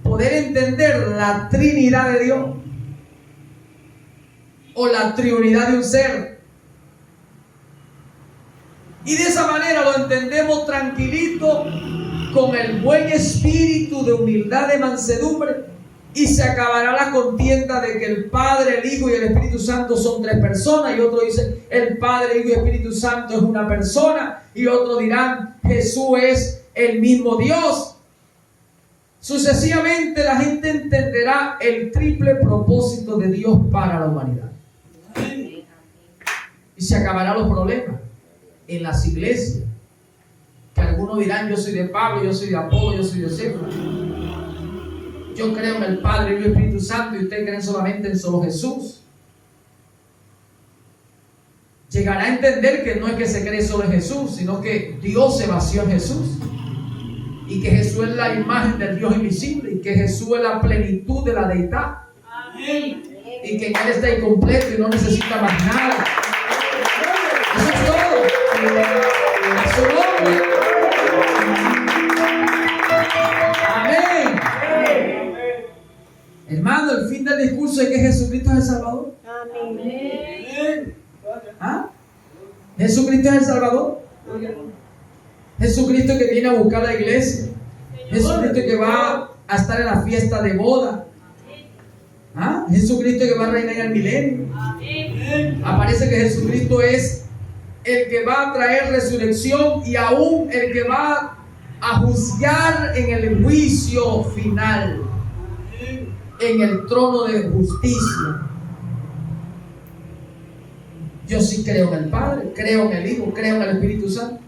poder entender la Trinidad de Dios o la triunidad de un ser. Y de esa manera lo entendemos tranquilito, con el buen espíritu de humildad, de mansedumbre, y se acabará la contienda de que el Padre, el Hijo y el Espíritu Santo son tres personas, y otro dice el Padre, el Hijo y el Espíritu Santo es una persona, y otros dirán Jesús es el mismo Dios. Sucesivamente la gente entenderá el triple propósito de Dios para la humanidad. Y se acabarán los problemas en las iglesias, que algunos dirán yo soy de Pablo, yo soy de Apolo, yo soy de Cefas. Yo creo en el Padre, el Hijo y el Espíritu Santo, y ustedes creen solamente en solo Jesús. Llegará a entender que no es que se cree solo en Jesús, sino que Dios se vació en Jesús, y que Jesús es la imagen del Dios invisible, y que Jesús es la plenitud de la deidad. Amén. Y que en Él está incompleto y no necesita más nada. Eso es todo. A su nombre. Amén. Hermano, el fin del discurso es que Jesucristo es el Salvador. Amén. ¿Ah? Jesucristo es el Salvador. Jesucristo que viene a buscar la iglesia. Jesucristo que va a estar en la fiesta de boda. ¿Ah? Jesucristo que va a reinar en el milenio. Aparece que Jesucristo es el que va a traer resurrección y aún el que va a juzgar en el juicio final, en el trono de justicia. Yo sí creo en el Padre, creo en el Hijo, creo en el Espíritu Santo.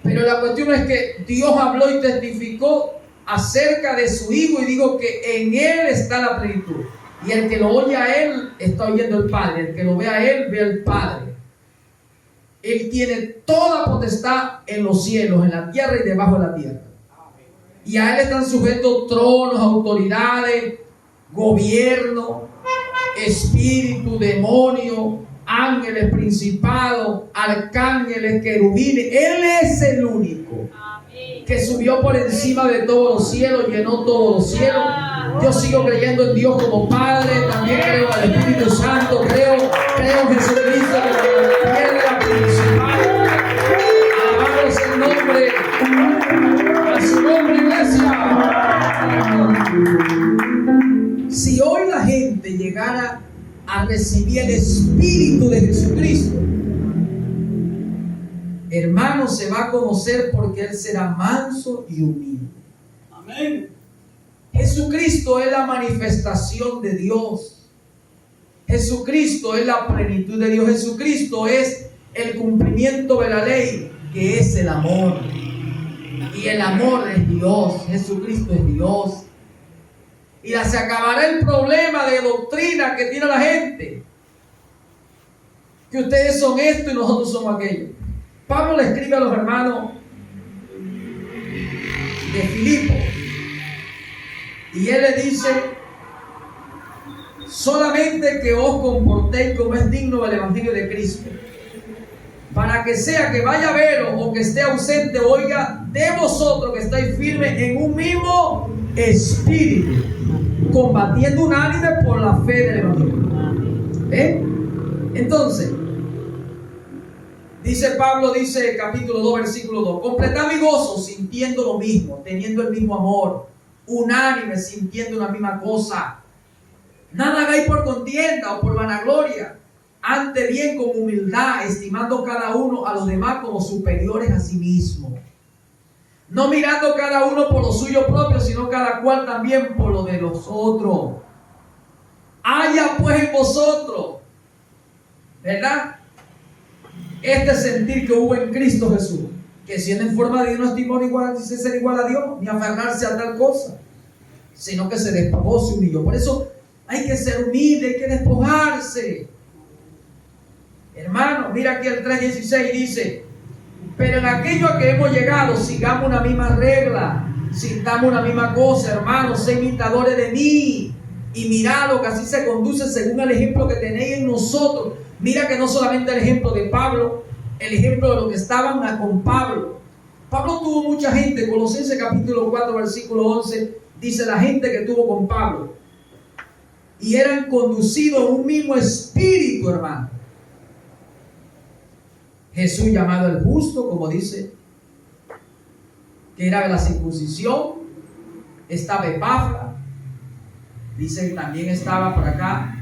Pero la cuestión es que Dios habló y testificó acerca de su Hijo y dijo que en Él está la plenitud. Y el que lo oye a Él está oyendo al Padre. El que lo ve a Él ve al Padre. Él tiene toda potestad en los cielos, en la tierra y debajo de la tierra. Y a Él están sujetos tronos, autoridades, gobierno, espíritu, demonio, ángeles, principados, arcángeles, querubines. Él es el único que subió por encima de todos los cielos, llenó todos los cielos. Yo sigo creyendo en Dios como Padre, también creo en el Espíritu Santo, creo en Jesucristo que pierde la principal. Alabamos el nombre, a su nombre, iglesia. Si hoy la gente llegara a recibir el Espíritu de Jesucristo, hermano, se va a conocer porque Él será manso y humilde. Amén. Jesucristo es la manifestación de Dios. Jesucristo es la plenitud de Dios. Jesucristo es el cumplimiento de la ley, que es el amor. Y el amor es Dios. Jesucristo es Dios. Y se acabará el problema de doctrina que tiene la gente. Que ustedes son esto y nosotros somos aquello. Pablo le escribe a los hermanos de Filipo. Y él le dice: solamente que os comportéis como es digno del Evangelio de Cristo, para que sea que vaya a veros o que esté ausente, oiga de vosotros que estáis firmes en un mismo espíritu, combatiendo unánime por la fe del Evangelio. Entonces, dice Pablo, dice capítulo 2, versículo 2: completad mi gozo sintiendo lo mismo, teniendo el mismo amor, unánime, sintiendo una misma cosa. Nada hagáis por contienda o por vanagloria, ante bien con humildad, estimando cada uno a los demás como superiores a sí mismo, no mirando cada uno por lo suyo propio, sino cada cual también por lo de los otros. Haya pues en vosotros, ¿verdad?, este sentir que hubo en Cristo Jesús, que siendo en forma de Dios no estimó igual, dice ser igual a Dios, ni aferrarse a tal cosa, sino que se despojó, se humilló. Por eso hay que ser humilde, hay que despojarse. Hermano, mira aquí el 3:16 dice: pero en aquello a que hemos llegado, sigamos una misma regla, sintamos una misma cosa, hermanos, sé imitadores de mí, y mirad lo que así se conduce según el ejemplo que tenéis en nosotros. Mira que no solamente el ejemplo de Pablo, el ejemplo de los que estaban con Pablo. Pablo tuvo mucha gente. Colosenses capítulo 4, versículo 11, dice la gente que tuvo con Pablo. Y eran conducidos en un mismo espíritu, hermano. Jesús llamado el justo, como dice, que era de la circuncisión. Estaba Epafra. Dice que también estaba por acá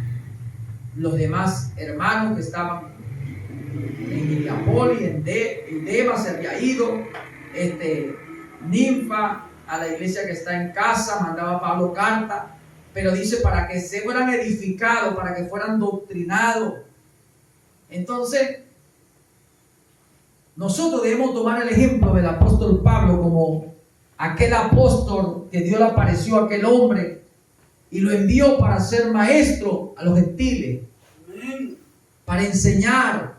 los demás hermanos que estaban en Hierapoli, en Deba se había ido, Ninfa a la iglesia que está en casa, mandaba a Pablo carta, pero dice para que se fueran edificados, para que fueran doctrinados. Entonces, nosotros debemos tomar el ejemplo del apóstol Pablo como aquel apóstol que Dios le apareció a aquel hombre y lo envió para ser maestro a los gentiles, para enseñar.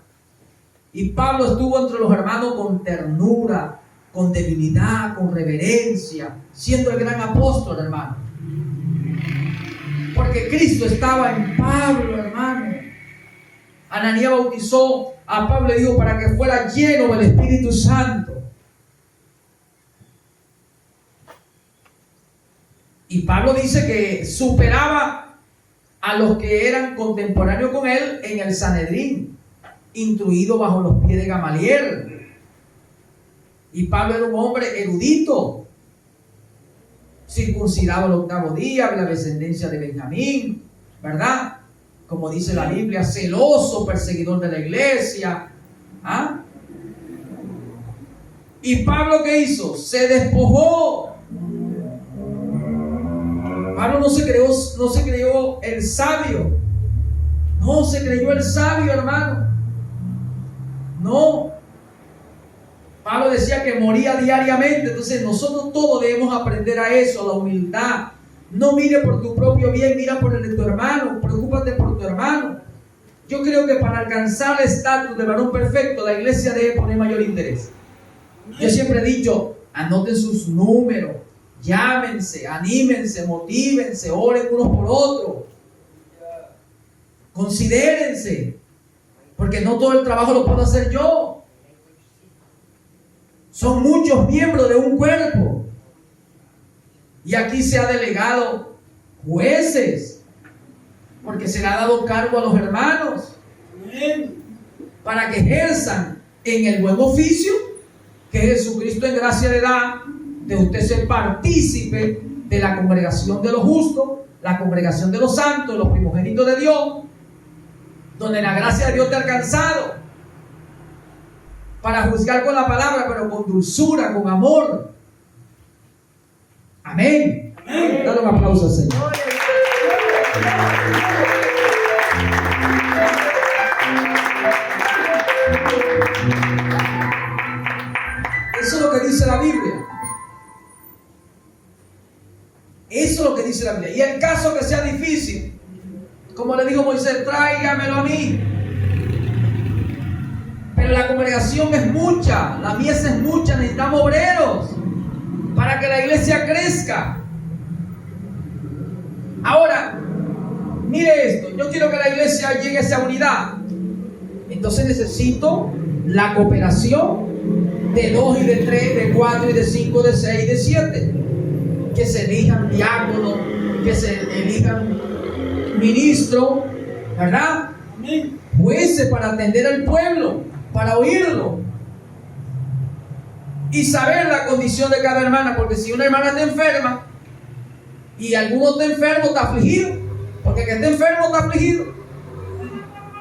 Y Pablo estuvo entre los hermanos con ternura, con debilidad, con reverencia, siendo el gran apóstol, hermano. Porque Cristo estaba en Pablo, hermano. Ananías bautizó a Pablo, le dijo para que fuera lleno del Espíritu Santo. Y Pablo dice que superaba a los que eran contemporáneos con él en el Sanedrín, instruido bajo los pies de Gamaliel. Y Pablo era un hombre erudito, circuncidado al 8º día, de la descendencia de Benjamín, ¿verdad? Como dice la Biblia, celoso, perseguidor de la iglesia. ¿Y Pablo qué hizo? Se despojó. Pablo no se creyó el sabio. No se creyó el sabio, hermano. No. Pablo decía que moría diariamente. Entonces nosotros todos debemos aprender a eso, a la humildad. No mire por tu propio bien, mira por el de tu hermano. Preocúpate por tu hermano. Yo creo que para alcanzar el estatus de varón perfecto, la iglesia debe poner mayor interés. Yo siempre he dicho, anoten sus números, llámense, anímense, motívense, oren unos por otros. Considérense, porque no todo el trabajo lo puedo hacer yo. Son muchos miembros de un cuerpo. Y aquí se ha delegado jueces, porque se le ha dado cargo a los hermanos para que ejerzan en el buen oficio que Jesucristo en gracia le da, de usted ser partícipe de la congregación de los justos, la congregación de los santos, los primogénitos de Dios, donde la gracia de Dios te ha alcanzado. para juzgar con la palabra, pero con dulzura, con amor. Amén. Amén. Dale un aplauso al Señor. Eso es lo que dice la Biblia. Eso es lo que dice la Biblia. Y el caso que sea difícil, como le dijo Moisés, tráigamelo a mí. Pero la congregación es mucha, la mies es mucha, necesitamos obreros para que la iglesia crezca. Ahora, mire esto, yo quiero que la iglesia llegue a esa unidad. Entonces necesito la cooperación de 2 y de 3, de 4 y de 5, de 6 y de 7. Que se elijan diáconos, que se elijan ministros, ¿verdad? Jueces para atender al pueblo, para oírlo. Y saber la condición de cada hermana, porque si una hermana está enferma y alguno está enfermo, está afligido, porque el que está enfermo está afligido.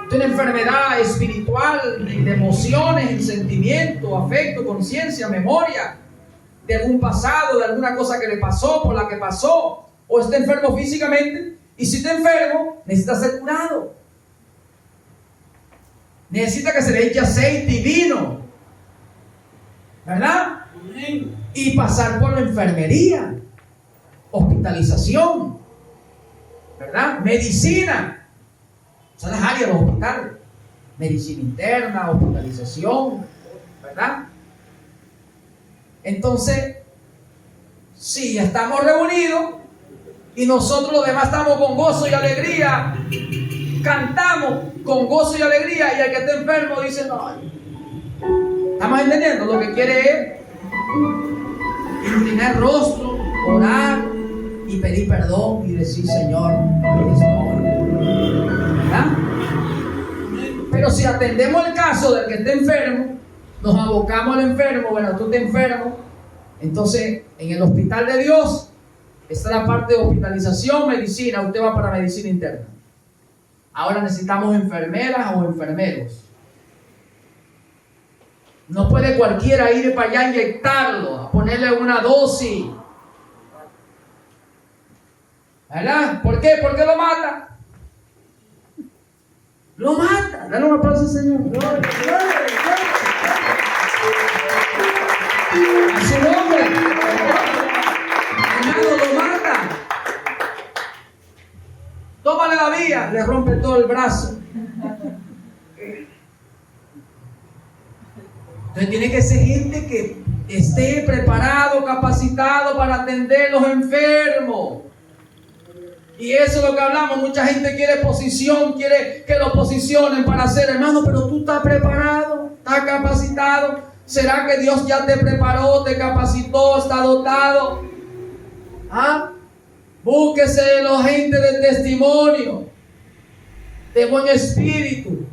Tiene enfermedad espiritual, de emociones, sentimiento, afecto, conciencia, memoria, de algún pasado, de alguna cosa que le pasó, por la que pasó, o está enfermo físicamente. Y si está enfermo, necesita ser curado. Necesita que se le eche aceite y vino, ¿verdad? Y pasar por la enfermería, hospitalización, ¿verdad? Medicina, son las áreas de los hospitales. Medicina interna, hospitalización, ¿verdad? Entonces, si estamos reunidos y nosotros los demás estamos con gozo y alegría, cantamos con gozo y alegría, y el que está enfermo dice no. ¿Estamos entendiendo? Lo que quiere es inclinar el rostro, orar y pedir perdón y decir, Señor, aquí estoy. ¿Verdad? Pero si atendemos el caso del que está enfermo, nos abocamos al enfermo, bueno, tú estás enfermo, entonces en el hospital de Dios está la parte de hospitalización, medicina, usted va para medicina interna. Ahora necesitamos enfermeras o enfermeros. No puede cualquiera ir para allá a inyectarlo, a ponerle una dosis. ¿Verdad? ¿Por qué? ¿Por qué lo mata? Lo mata. Dale un aplauso al Señor. A su nombre. Hermano, lo mata. Tómale la vía, le rompe todo el brazo. Entonces tiene que ser gente que esté preparado, capacitado para atender los enfermos. Y eso es lo que hablamos. Mucha gente quiere posición, quiere que lo posicionen para hacer, hermano, pero tú estás preparado, estás capacitado. ¿Será que Dios ya te preparó, te capacitó, está dotado? ¿Ah? Búsquese los gente de testimonio, de buen espíritu,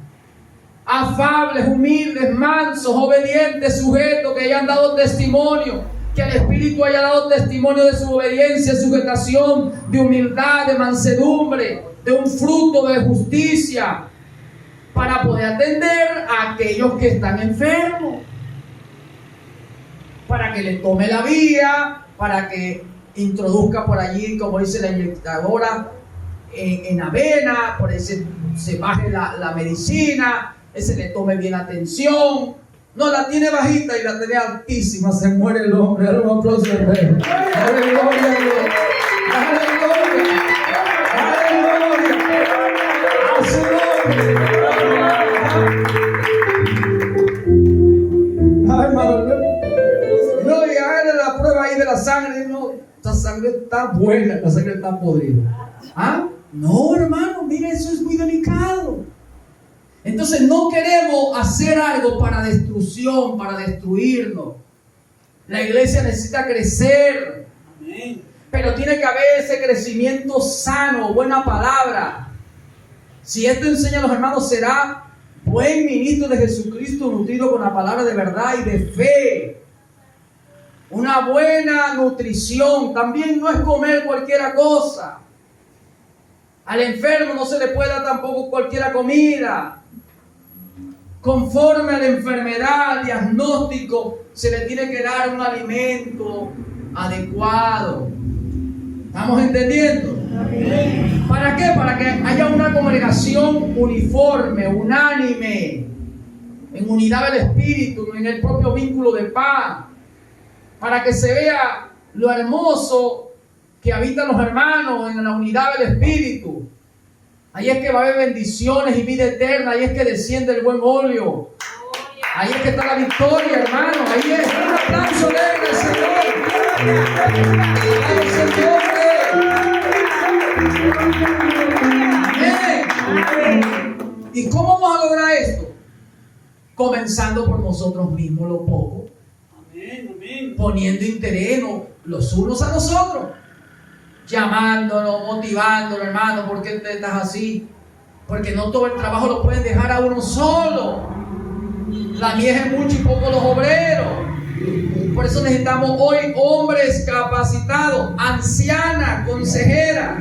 afables, humildes, mansos, obedientes, sujetos, que hayan dado testimonio, que el Espíritu haya dado testimonio de su obediencia, sujetación, de humildad, de mansedumbre, de un fruto de justicia, para poder atender a aquellos que están enfermos, para que les tome la vía, para que introduzca por allí, como dice la inyectadora, en avena, por ahí se baje la medicina, ese le tome bien atención. No, la tiene bajita y la tiene altísima, se muere el hombre. Dale un aplauso al Rey. Dale gloria a Dios. Dale gloria. Dale gloria a su nombre. Ay, hermano, no, y háganle la prueba ahí de la sangre. No, esta sangre está buena, la sangre está podrida. ¿Ah? No, hermano, mira, eso es muy delicado. Entonces no queremos hacer algo para destrucción, para destruirnos. La iglesia necesita crecer. Amén. Pero tiene que haber ese crecimiento sano, buena palabra. Si esto enseña a los hermanos, será buen ministro de Jesucristo, nutrido con la palabra de verdad y de fe. Una buena nutrición. También no es comer cualquier cosa. Al enfermo no se le puede dar tampoco cualquier comida. conforme a la enfermedad, diagnóstico, se le tiene que dar un alimento adecuado. ¿Estamos entendiendo? Amén. ¿Para qué? Para que haya una congregación uniforme, unánime, en unidad del Espíritu, en el propio vínculo de paz, para que se vea lo hermoso que habitan los hermanos en la unidad del Espíritu. Ahí es que va a haber bendiciones y vida eterna, ahí es que desciende el buen óleo, ahí es que está la victoria, hermano, ahí es. Un aplauso alegre al Señor. Amén. ¿Y cómo vamos a lograr esto? Comenzando por nosotros mismos, lo poco. Poniendo interés los unos a los otros, llamándonos, motivándonos, hermano, ¿por qué te estás así? Porque no todo el trabajo lo pueden dejar a uno solo. La mies es mucho y poco los obreros. Por eso necesitamos hoy hombres capacitados, ancianas, consejeras.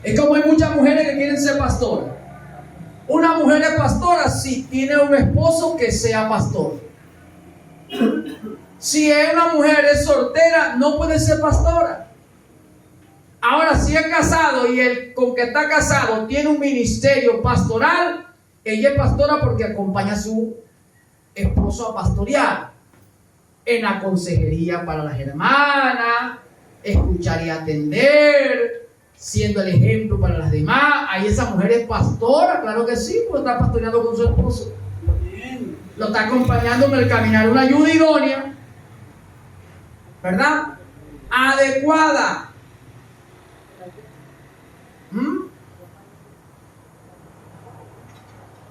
Es como hay muchas mujeres que quieren ser pastoras. Una mujer es pastora si tiene un esposo que sea pastor. Si una mujer es soltera, no puede ser pastora. Ahora, si es casado y el con que está casado tiene un ministerio pastoral, ella es pastora porque acompaña a su esposo a pastorear en la consejería para las hermanas, escuchar y atender, siendo el ejemplo para las demás. Ahí esa mujer es pastora, claro que sí, porque está pastoreando con su esposo. Lo está acompañando en el caminar, una ayuda idónea, ¿verdad? Adecuada.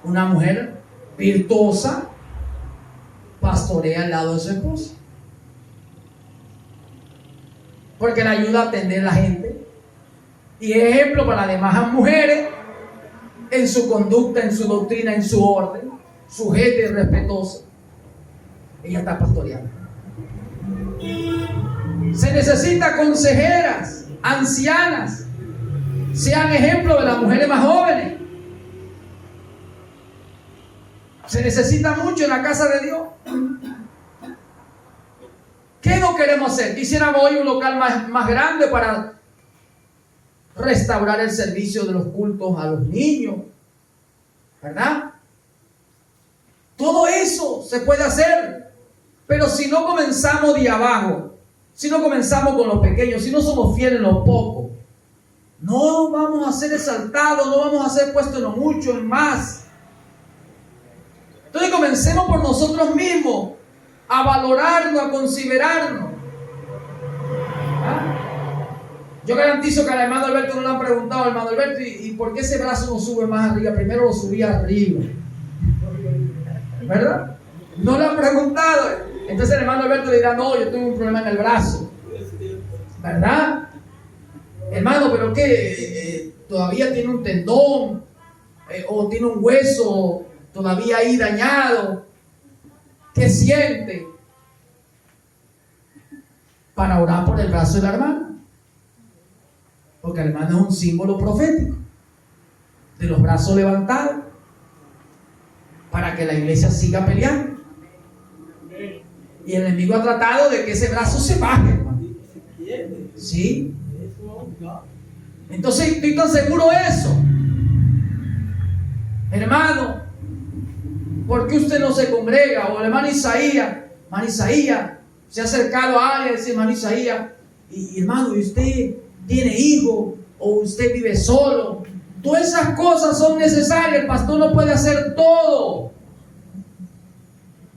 Una mujer virtuosa pastorea al lado de su esposo, porque le ayuda a atender a la gente y es ejemplo para las demás mujeres en su conducta, en su doctrina, en su orden, sujeta y respetuosa. Ella está pastoreando. Se necesita consejeras, ancianas, sean ejemplo de las mujeres más jóvenes. Se necesita mucho en la casa de Dios. ¿Qué no queremos hacer? Quisiéramos hoy un local más grande para restaurar el servicio de los cultos a los niños, ¿verdad? Todo eso se puede hacer, pero si no comenzamos de abajo, si no comenzamos con los pequeños, si no somos fieles en lo poco, no vamos a ser exaltados, no vamos a ser puestos en lo mucho, en más. Entonces comencemos por nosotros mismos a valorarnos, a considerarnos. ¿Ah? Yo garantizo que al hermano Alberto no le han preguntado, hermano Alberto, ¿y por qué ese brazo no sube más arriba? Primero lo subía arriba, ¿verdad? No le han preguntado. Entonces el hermano Alberto le dirá, no, yo tengo un problema en el brazo, ¿verdad? Hermano, ¿pero qué? ¿Todavía tiene un tendón? ¿O tiene un hueso todavía ahí dañado? ¿Qué siente? Para orar por el brazo de la hermana. Porque el hermano es un símbolo profético de los brazos levantados para que la iglesia siga peleando. Y el enemigo ha tratado de que ese brazo se baje, hermano. ¿Sí? Entonces estoy tan seguro de eso. Hermano, ¿por qué usted no se congrega? O el hermano Isaías se ha acercado a alguien y dice, hermano Isaías, y hermano, ¿y usted tiene hijos? ¿O usted vive solo? Todas esas cosas son necesarias. El pastor no puede hacer todo.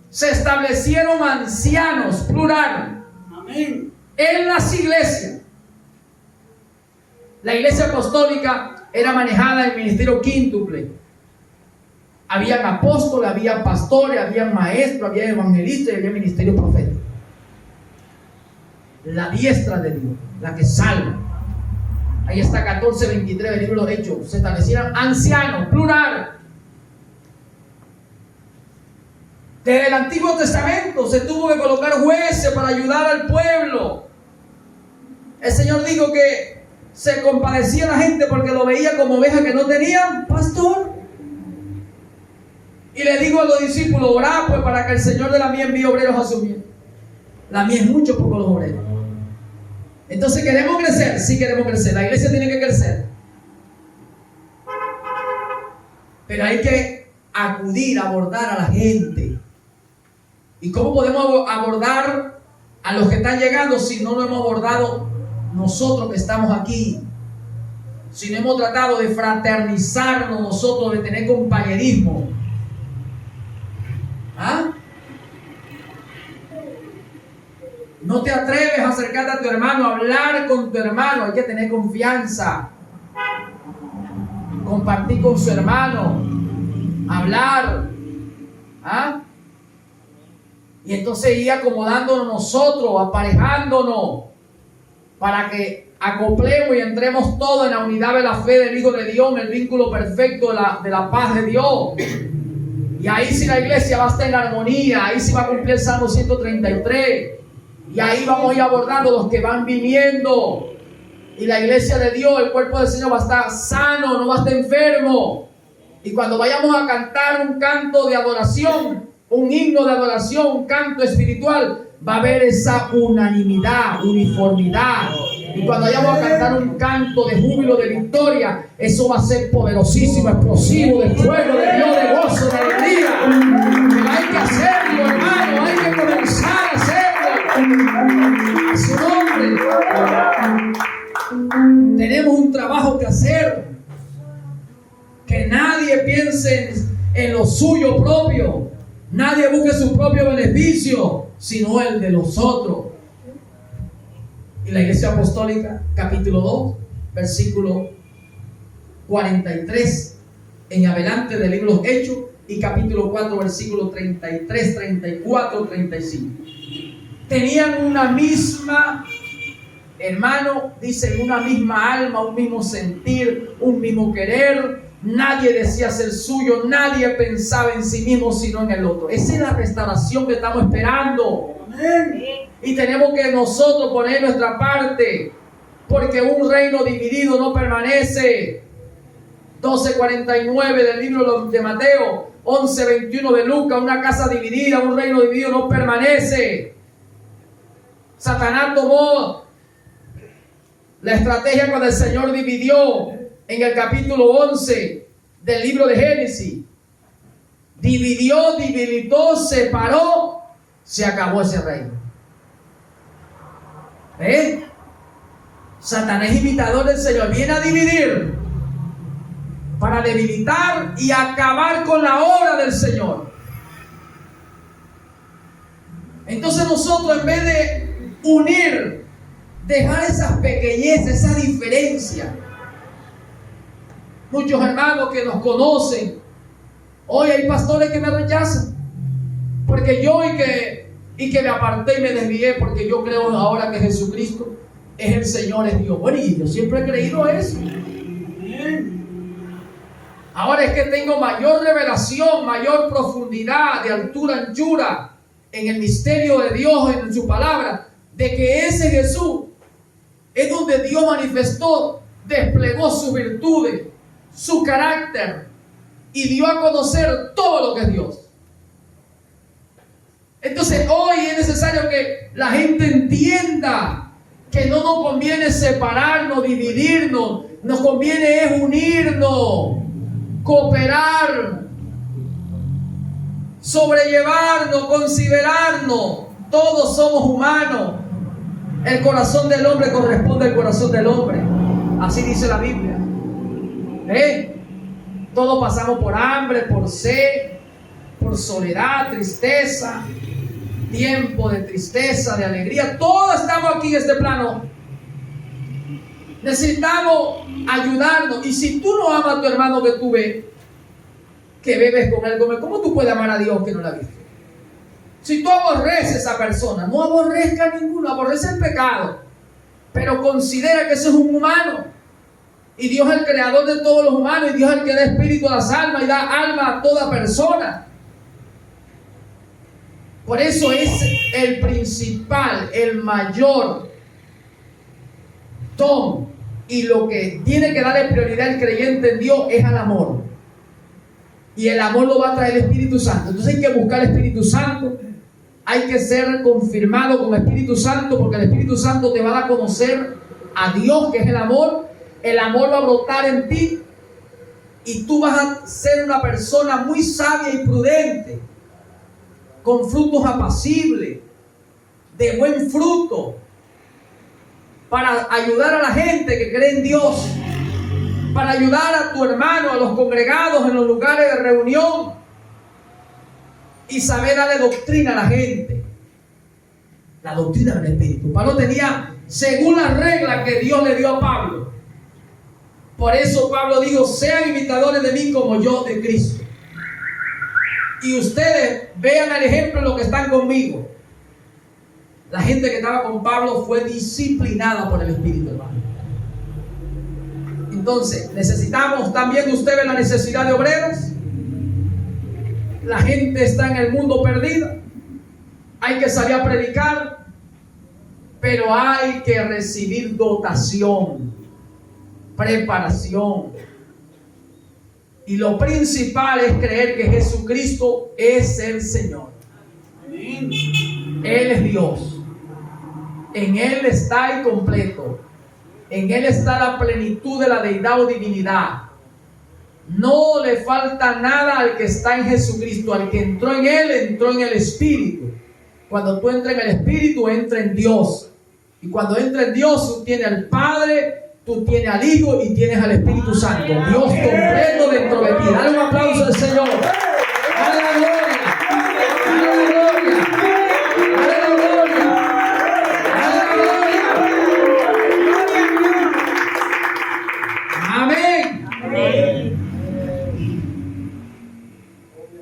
Se establecieron ancianos, plural, amén, en las iglesias. La iglesia apostólica era manejada en el ministerio quíntuple. Habían apóstoles, había pastores, había maestros, había evangelistas y había ministerio profético. La diestra de Dios, la que salva. Ahí está 14:23 del libro de Hechos. Se establecieron ancianos, plural. Desde el Antiguo Testamento se tuvo que colocar jueces para ayudar al pueblo. El Señor dijo que se compadecía a la gente porque lo veía como ovejas que no tenían pastor. le digo a los discípulos, orad pues para que el Señor de la mies envíe obreros a su mies. La mies es mucho, poco los obreros. Entonces, ¿queremos crecer? Sí queremos crecer. La iglesia tiene que crecer. Pero hay que acudir, abordar a la gente. ¿Y cómo podemos abordar a los que están llegando si no lo hemos abordado nosotros que estamos aquí? Si no hemos tratado de fraternizarnos nosotros, de tener compañerismo. ¿Ah? No te atreves a acercarte a tu hermano, a hablar con tu hermano. Hay que tener confianza. Compartir con su hermano. Hablar. ¿Ah? Y entonces ir acomodándonos nosotros, aparejándonos, para que acoplemos y entremos todos en la unidad de la fe del Hijo de Dios, en el vínculo perfecto de la paz de Dios. Y ahí sí la iglesia va a estar en armonía, ahí sí va a cumplir el Salmo 133. Y ahí vamos a ir abordando los que van viniendo. Y la iglesia de Dios, el cuerpo del Señor va a estar sano, no va a estar enfermo. Y cuando vayamos a cantar un canto de adoración, un himno de adoración, un canto espiritual, va a haber esa unanimidad, uniformidad. Y cuando vayamos a cantar un canto de júbilo, de victoria, eso va a ser poderosísimo, explosivo, de fuego, de Dios, de gozo, de alegría. Pero hay que hacerlo, hermano, hay que comenzar a hacerlo. A su nombre. Tenemos un trabajo que hacer. Que nadie piense en lo suyo propio. Nadie busque su propio beneficio, sino el de los otros. Y la Iglesia Apostólica, capítulo 2, versículo 43 en adelante del libro de los Hechos, y capítulo 4, versículo 33, 34, 35. Tenían una misma, hermano, dicen una misma alma, un mismo sentir, un mismo querer. Nadie decía ser suyo, nadie pensaba en sí mismo sino en el otro. Esa es la restauración que estamos esperando. Amén. Y tenemos que nosotros poner nuestra parte, porque un reino dividido no permanece. 12:49 del libro de Mateo, 11:21 de Lucas, una casa dividida, un reino dividido no permanece. Satanás tomó la estrategia cuando el Señor dividió en el capítulo 11 del libro de Génesis. Dividió, debilitó, separó, se acabó ese reino. Satanás es imitador del Señor, viene a dividir para debilitar y acabar con la obra del Señor. Entonces nosotros, en vez de unir, dejar esas pequeñeces, esa diferencia. Muchos hermanos que nos conocen, hoy hay pastores que me rechazan porque yo y que me aparté y me desvié, porque yo creo ahora que Jesucristo es el Señor, es Dios. Bueno, y yo siempre he creído eso. Ahora es que tengo mayor revelación, mayor profundidad, de altura, anchura en el misterio de Dios, en su palabra, de que ese Jesús es donde Dios manifestó, desplegó sus virtudes, su carácter, y dio a conocer todo lo que es Dios. Entonces hoy es necesario que la gente entienda que no nos conviene separarnos, dividirnos, nos conviene es unirnos, cooperar, sobrellevarnos, considerarnos. Todos somos humanos. El corazón del hombre corresponde al corazón del hombre. Así dice la Biblia. Todos pasamos por hambre, por sed, por soledad, tristeza, tiempo de tristeza, de alegría. Todos estamos aquí en este plano. Necesitamos ayudarnos. Y si tú no amas a tu hermano que tú ves, que bebes con él, ¿cómo tú puedes amar a Dios que no la viste? Si tú aborreces a esa persona, no aborrezca a ninguno, aborrece el pecado, pero considera que ese es un humano. Y Dios es el creador de todos los humanos, y Dios es el que da espíritu a las almas y da alma a toda persona. Por eso es el principal, el mayor don, y lo que tiene que darle prioridad el creyente en Dios es al amor. Y el amor lo va a traer el Espíritu Santo. Entonces hay que buscar el Espíritu Santo. Hay que ser confirmado con el Espíritu Santo, porque el Espíritu Santo te va a dar a conocer a Dios, que es el amor. El amor va a brotar en ti y tú vas a ser una persona muy sabia y prudente, con frutos apacibles, de buen fruto, para ayudar a la gente que cree en Dios, para ayudar a tu hermano, a los congregados en los lugares de reunión, y saber darle doctrina a la gente. La doctrina del Espíritu. Pablo tenía, según las reglas que Dios le dio a Pablo. Por eso Pablo dijo: sean imitadores de mí como yo de Cristo. Y ustedes vean el ejemplo de los que están conmigo. La gente que estaba con Pablo fue disciplinada por el Espíritu, hermano. Entonces, necesitamos, también usted ve la necesidad de obreros. La gente está en el mundo perdida. Hay que salir a predicar, pero hay que recibir dotación, preparación. Y lo principal es creer que Jesucristo es el Señor. Él es Dios. En Él está el completo. En Él está la plenitud de la deidad o divinidad. No le falta nada al que está en Jesucristo. Al que entró en Él, entró en el Espíritu. Cuando tú entras en el Espíritu, entra en Dios. Y cuando entra en Dios, tú tienes al Padre, tú tienes al Hijo y tienes al Espíritu Santo. Dios completo dentro de ti. Dale un aplauso al Señor. Dale la gloria. Dale la gloria. Dale la gloria. Dale la gloria. Amén. Amén.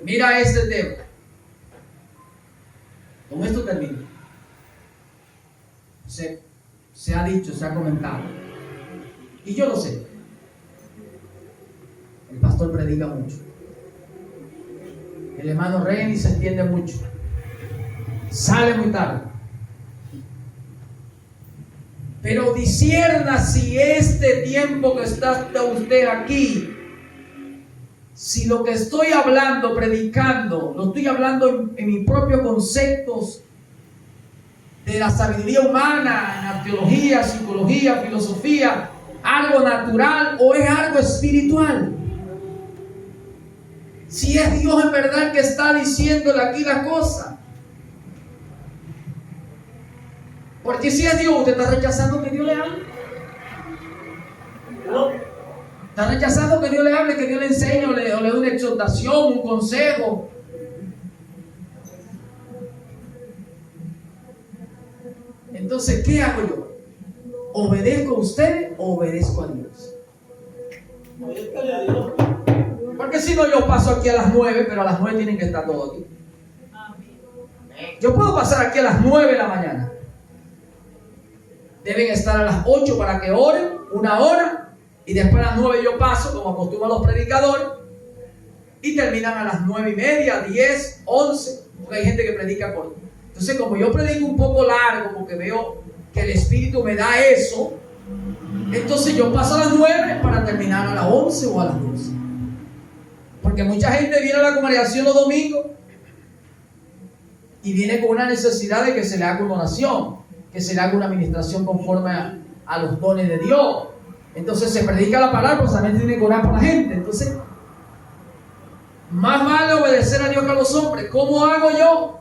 Mira este tema. Con esto termino. Se ha dicho, se ha comentado. Y yo lo sé. El pastor predica mucho. El hermano Reni se extiende mucho. Sale muy tarde. Pero discierna si este tiempo que está usted aquí, si lo que estoy hablando, predicando, lo estoy hablando en mis propios conceptos de la sabiduría humana, en la teología, psicología, filosofía, algo natural o es algo espiritual. Si es Dios en verdad el que está diciéndole aquí la cosa. Porque si es Dios, usted está rechazando que Dios le hable. ¿No? Está rechazando que Dios le hable, que Dios le enseñe o le dé una exhortación, un consejo. Entonces, ¿qué hago yo? ¿Obedezco a usted o obedezco a Dios? Porque si no, yo paso aquí a las 9, pero a las 9 tienen que estar todos aquí. Yo puedo pasar aquí a las 9 de la mañana. Deben estar a las 8 para que oren, 1 hora. Y después a las 9 yo paso, como acostumbran los predicadores. Y terminan a las 9:30, 10, 11. Porque hay gente que predica corto. Entonces, como yo predico un poco largo, porque veo que el Espíritu me da eso, entonces yo paso a las 9 para terminar a las 11 o a las 12. Porque mucha gente viene a la congregación los domingos y viene con una necesidad de que se le haga una oración, que se le haga una administración conforme a los dones de Dios. Entonces se predica la palabra, pero también tiene que orar por la gente. Entonces, más vale obedecer a Dios que a los hombres. ¿Cómo hago yo?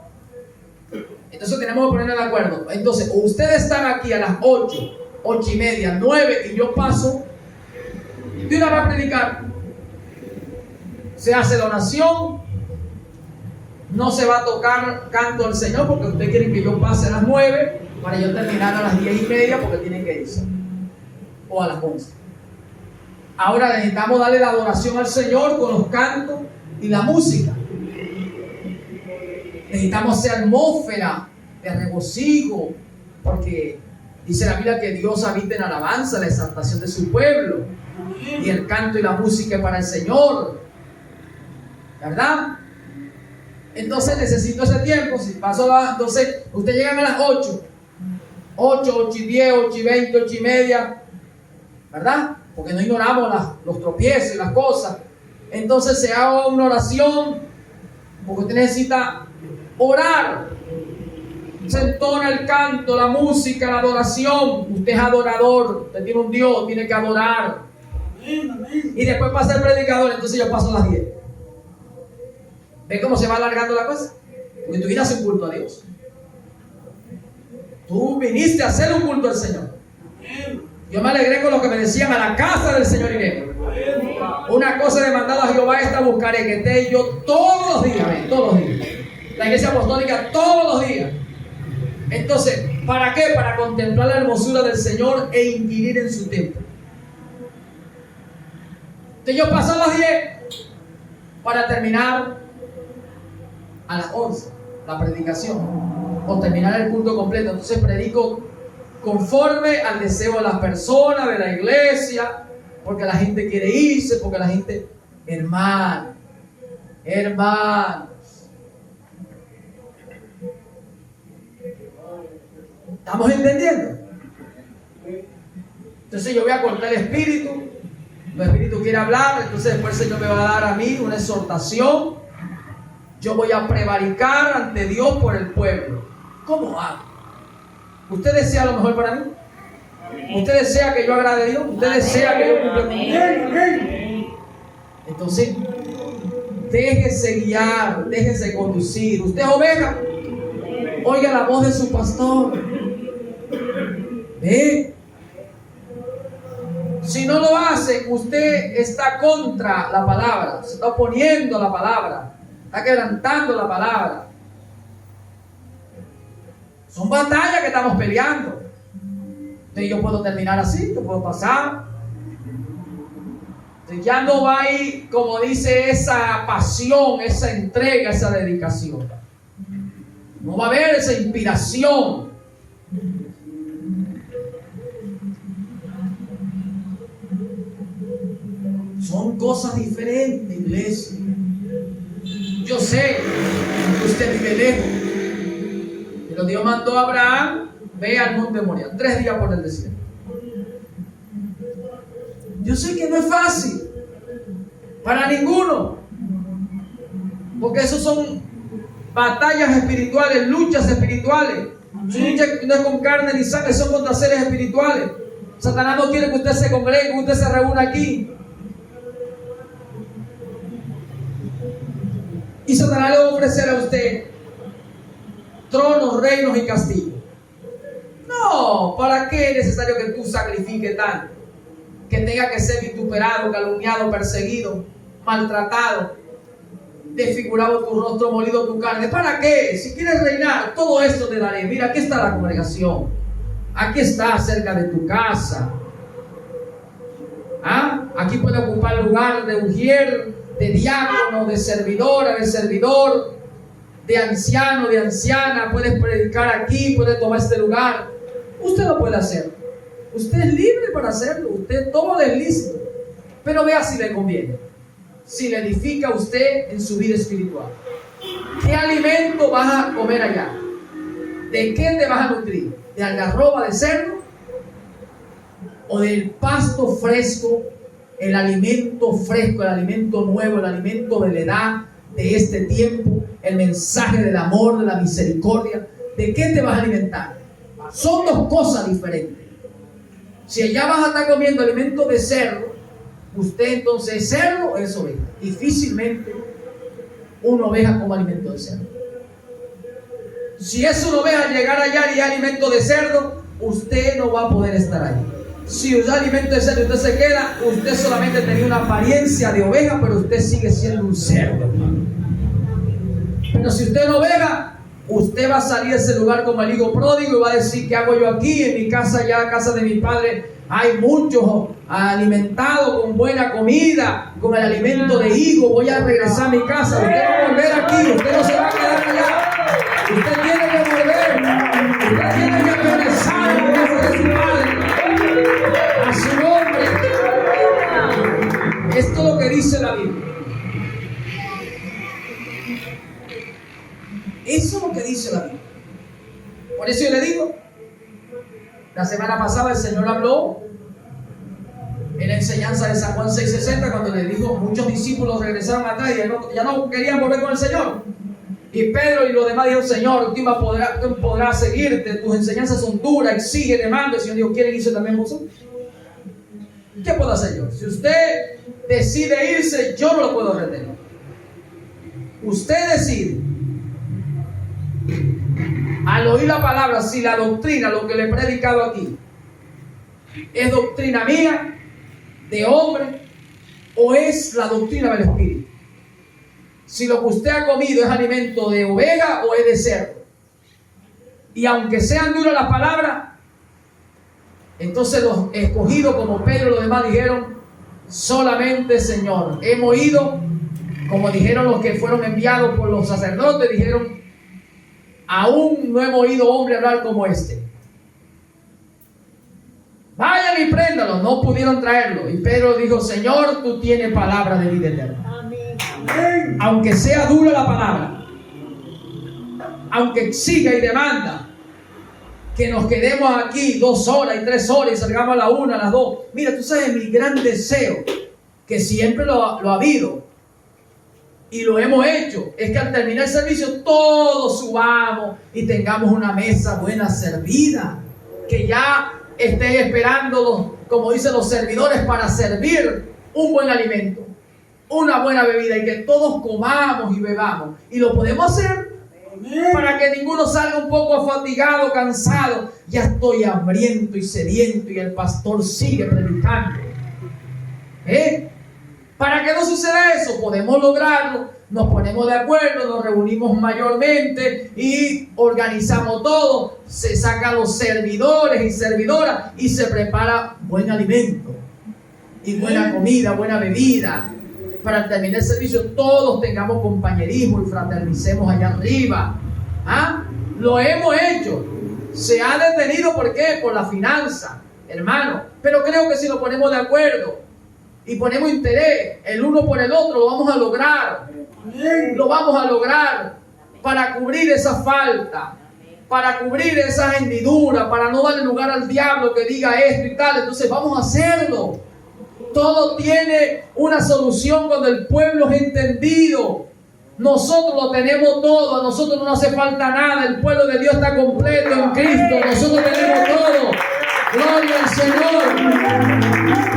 Entonces tenemos que ponernos de acuerdo. Entonces, ustedes están aquí a las 8, 8:30, 9 y yo paso de una vez a predicar. Se hace la oración. No se va a tocar canto al Señor porque ustedes quieren que yo pase a las 9 para yo terminar a las 10:30 porque tienen que irse. O a las 11. Ahora necesitamos darle la adoración al Señor con los cantos y la música. Necesitamos hacer atmósfera de regocijo, porque dice la Biblia que Dios habita en alabanza, la exaltación de su pueblo, y el canto y la música es para el Señor, ¿verdad? Entonces necesito ese tiempo. Si paso entonces ustedes llegan a las 8, 8:10, 8:20, 8:30, ¿verdad? Porque no ignoramos los tropiezos y las cosas. entonces se haga una oración, porque usted necesita orar. Se entona el canto, la música, la adoración. Usted es adorador, usted tiene un Dios, tiene que adorar. Y después pasa el predicador, entonces yo paso las 10. ¿Ve cómo se va alargando la cosa? Porque tú vienes a hacer un culto a Dios. Tú viniste a hacer un culto al Señor. Yo me alegré con lo que me decían: a la casa del Señor iremos. Una cosa demandada a Jehová, esta buscaré, que esté yo todos los días, todos los días. La iglesia apostólica todos los días. Entonces, ¿para qué? Para contemplar la hermosura del Señor e inquirir en su templo. Entonces yo paso a las 10 para terminar a las 11 la predicación, o terminar el culto completo. Entonces predico conforme al deseo de las personas, de la iglesia, porque la gente quiere irse, porque la gente, hermanos, ¿estamos entendiendo? Entonces yo voy a cortar el espíritu. El espíritu quiere hablar, entonces después el Señor me va a dar a mí una exhortación. Yo voy a prevaricar ante Dios por el pueblo. ¿Cómo hago? ¿Usted desea lo mejor para mí? ¿Usted desea que yo agrade a Dios? ¿Usted desea que yo cumpla con Él? Entonces, déjese guiar, déjese conducir. Usted es oveja, oiga la voz de su pastor. Si no lo hace, usted está contra la palabra, se está oponiendo a la palabra, está quebrantando la palabra. Son batallas que estamos peleando. Entonces yo puedo terminar así, yo puedo pasar. Entonces ya no va a ir, como dice, esa pasión, esa entrega, esa dedicación. No va a haber esa inspiración. Son cosas diferentes, iglesia. Yo sé que usted vive lejos, pero Dios mandó a Abraham: ve al monte Moriah, 3 días por el desierto. Yo sé que no es fácil para ninguno, porque esos son batallas espirituales, luchas espirituales. Su lucha no es con carne ni sangre, son contra seres espirituales. Satanás no quiere que usted se congregue, que usted se reúna aquí. Y Satanás le va a ofrecer a usted tronos, reinos y castillos. No, ¿para qué es necesario que tú sacrifiques tanto? Que tenga que ser vituperado, calumniado, perseguido, maltratado, desfigurado tu rostro, molido tu carne. ¿Para qué? Si quieres reinar, todo esto te daré. Mira, aquí está la congregación. Aquí está, cerca de tu casa. Aquí puede ocupar el lugar de ujier, de diácono, de servidora, de servidor, de anciano, de anciana. Puedes predicar aquí, puedes tomar este lugar. Usted lo puede hacer. Usted es libre para hacerlo. Usted todo es lícito. Pero vea si le conviene. Si le edifica a usted en su vida espiritual. ¿Qué alimento vas a comer allá? ¿De qué te vas a nutrir? ¿De algarroba de cerdo? ¿O del pasto fresco? El alimento fresco, el alimento nuevo, el alimento de la edad, de este tiempo, el mensaje del amor, de la misericordia. ¿De qué te vas a alimentar? Son dos cosas diferentes. Si allá vas a estar comiendo alimento de cerdo, usted entonces es cerdo o es oveja. Difícilmente una oveja come alimento de cerdo. Si es una oveja llegar allá y alimento de cerdo, usted no va a poder estar ahí. Si usted alimento de cerdo y usted se queda, usted solamente tenía una apariencia de oveja, pero usted sigue siendo un cerdo, hermano. Pero si usted es oveja, usted va a salir de ese lugar como el hijo pródigo y va a decir: ¿qué hago yo aquí? En mi casa, ya la casa de mi padre, hay muchos alimentados con buena comida, con el alimento de higo. Voy a regresar a mi casa. Usted va a volver aquí, usted no se va a quedar allá. Usted tiene que volver. Usted tiene que regresar a la casa de su padre, a su nombre. Esto es lo que dice la Biblia. Eso es lo que dice la Biblia. Por eso yo le digo, la semana pasada el Señor habló en la enseñanza de San Juan 6:60, cuando le dijo, muchos discípulos regresaron atrás y ya no querían volver con el Señor. Y Pedro y los demás dijeron, Señor, ¿quién podrá seguirte? Tus enseñanzas son duras, exige, demanda. El Señor dijo, ¿quieren irse también vosotros? ¿Qué puedo hacer yo? Si usted decide irse, yo no lo puedo retener. Usted decide. Al oír la palabra, si la doctrina, lo que le he predicado aquí, es doctrina mía, de hombre, o es la doctrina del Espíritu. Si lo que usted ha comido es alimento de oveja o es de cerdo. Y aunque sean duras las palabras, entonces los escogidos como Pedro y los demás dijeron, solamente Señor. Hemos ido, como dijeron los que fueron enviados por los sacerdotes, dijeron, aún no hemos oído hombre hablar como este. Vayan y préndalo. No pudieron traerlo. Y Pedro dijo, Señor, tú tienes palabra de vida eterna. Amén. Aunque sea dura la palabra, aunque exija y demanda que nos quedemos aquí 2 horas y 3 horas y salgamos a la 1, a las 2. Mira, tú sabes mi gran deseo, que siempre lo ha habido y lo hemos hecho, es que al terminar el servicio todos subamos y tengamos una mesa buena servida, que ya estén esperando, como dicen los servidores, para servir un buen alimento, una buena bebida, y que todos comamos y bebamos. Y lo podemos hacer para que ninguno salga un poco fatigado, cansado. Ya estoy hambriento y sediento y el pastor sigue predicando. Para que no suceda eso, podemos lograrlo. Nos ponemos de acuerdo, nos reunimos mayormente y organizamos todo. Se sacan los servidores y servidoras y se prepara buen alimento y buena comida, buena bebida. Para terminar el servicio todos tengamos compañerismo y fraternicemos allá arriba. Lo hemos hecho. Se ha detenido, ¿por qué? Por la finanza, hermano. Pero creo que si nos ponemos de acuerdo y ponemos interés el uno por el otro, lo vamos a lograr. Lo vamos a lograr para cubrir esa falta, para cubrir esa hendidura, para no darle lugar al diablo que diga esto y tal. Entonces vamos a hacerlo. Todo tiene una solución cuando el pueblo es entendido. Nosotros lo tenemos todo, a nosotros no nos hace falta nada. El pueblo de Dios está completo en Cristo. Nosotros tenemos todo. Gloria al Señor.